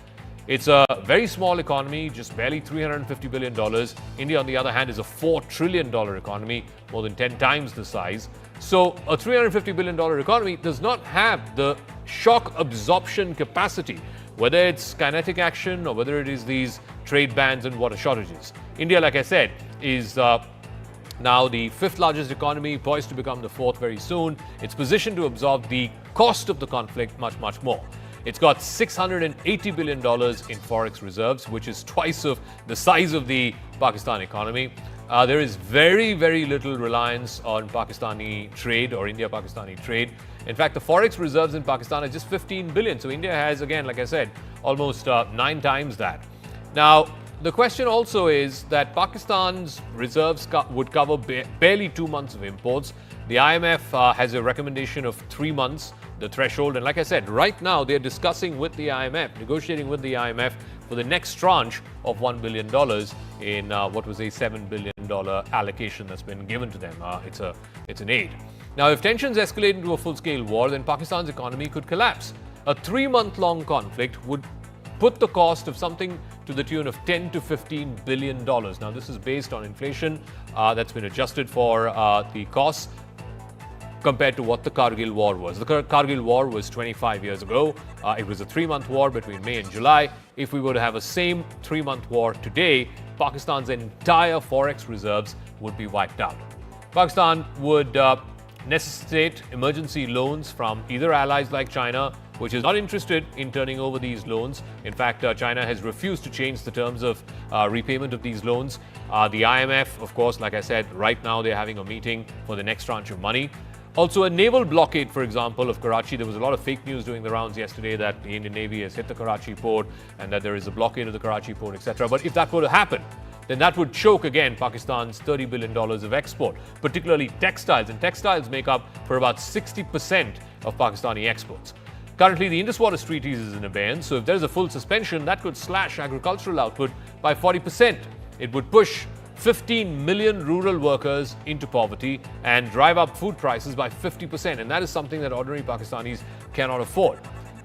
It's a very small economy, just barely $350 billion. India, on the other hand, is a $4 trillion economy, more than 10 times the size. So a $350 billion economy does not have the shock absorption capacity, whether it's kinetic action or whether it is these trade bans and water shortages. India, like I said, is now the 5th largest economy, poised to become the 4th very soon. It's positioned to absorb the cost of the conflict much, much more. It's got $680 billion in forex reserves, which is twice of the size of the Pakistan economy. There is very, very little reliance on Pakistani trade or India-Pakistani trade. In fact, the forex reserves in Pakistan are just 15 billion. So India has, again, like I said, almost 9 times that. Now, the question also is that Pakistan's reserves would cover barely 2 months of imports. The IMF has a recommendation of 3 months, the threshold. And like I said, right now they're discussing with the IMF, negotiating with the IMF for the next tranche of $1 billion in what was a $7 billion allocation that's been given to them. It's an aid. Now, if tensions escalate into a full-scale war, then Pakistan's economy could collapse. A 3-month-long conflict would put the cost of something to the tune of $10 to $15 billion. Now, this is based on inflation that's been adjusted for the costs compared to what the Kargil War was. The Kargil War was 25 years ago. It was a 3-month war between May and July. If we were to have a same 3-month war today, Pakistan's entire forex reserves would be wiped out. Pakistan would necessitate emergency loans from either allies like China, which is not interested in turning over these loans. In fact, China has refused to change the terms of repayment of these loans. The IMF, of course, like I said, right now they're having a meeting for the next tranche of money. Also, a naval blockade, for example, of Karachi. There was a lot of fake news doing the rounds yesterday that the Indian Navy has hit the Karachi port and that there is a blockade of the Karachi port, etc. But if that were to happen, then that would choke again Pakistan's $30 billion of export, particularly textiles. And textiles make up for about 60% of Pakistani exports. Currently, the Indus Waters Treaties is in abeyance, so if there is a full suspension, that could slash agricultural output by 40%. It would push 15 million rural workers into poverty and drive up food prices by 50%. And that is something that ordinary Pakistanis cannot afford.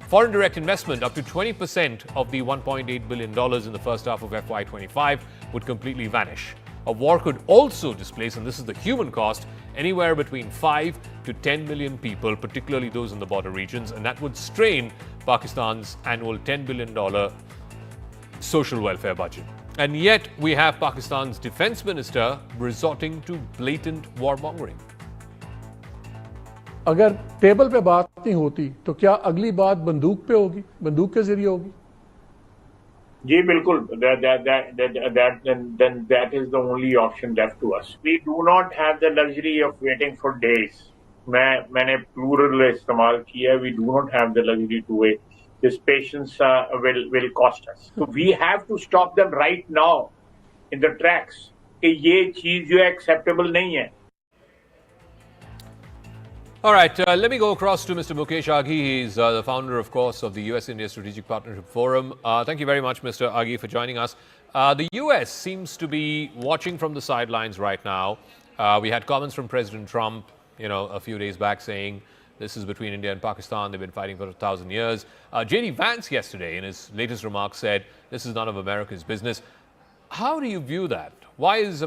Foreign direct investment, up to 20% of the $1.8 billion in the first half of FY25 would completely vanish. A war could also displace, and this is the human cost, anywhere between 5 to 10 million people, particularly those in the border regions, and that would strain Pakistan's annual $10 billion social welfare budget. And yet, we have Pakistan's defense minister resorting to blatant warmongering. अगर table पे बात नहीं होती तो क्या अगली बात बंदूक पे होगी, बंदूक के जरिए होगी? जी बिल्कुल, then that is the only option left to us. We do not have the luxury of waiting for days. मैंने plural इस्तेमाल किया. We do not have the luxury to wait. This patience will cost us. So we have to stop them right now in the tracks. कि ये चीज जो acceptable नहीं है. All right, let me go across to Mr. Mukesh Aghi. He's the founder, of course, of the US-India Strategic Partnership Forum. Thank you very much, Mr. Aghi, for joining us. The US seems to be watching from the sidelines right now. We had comments from President Trump, a few days back saying this is between India and Pakistan. They've been fighting for 1,000 years. J.D. Vance yesterday, in his latest remarks, said this is none of America's business. How do you view that? Why is America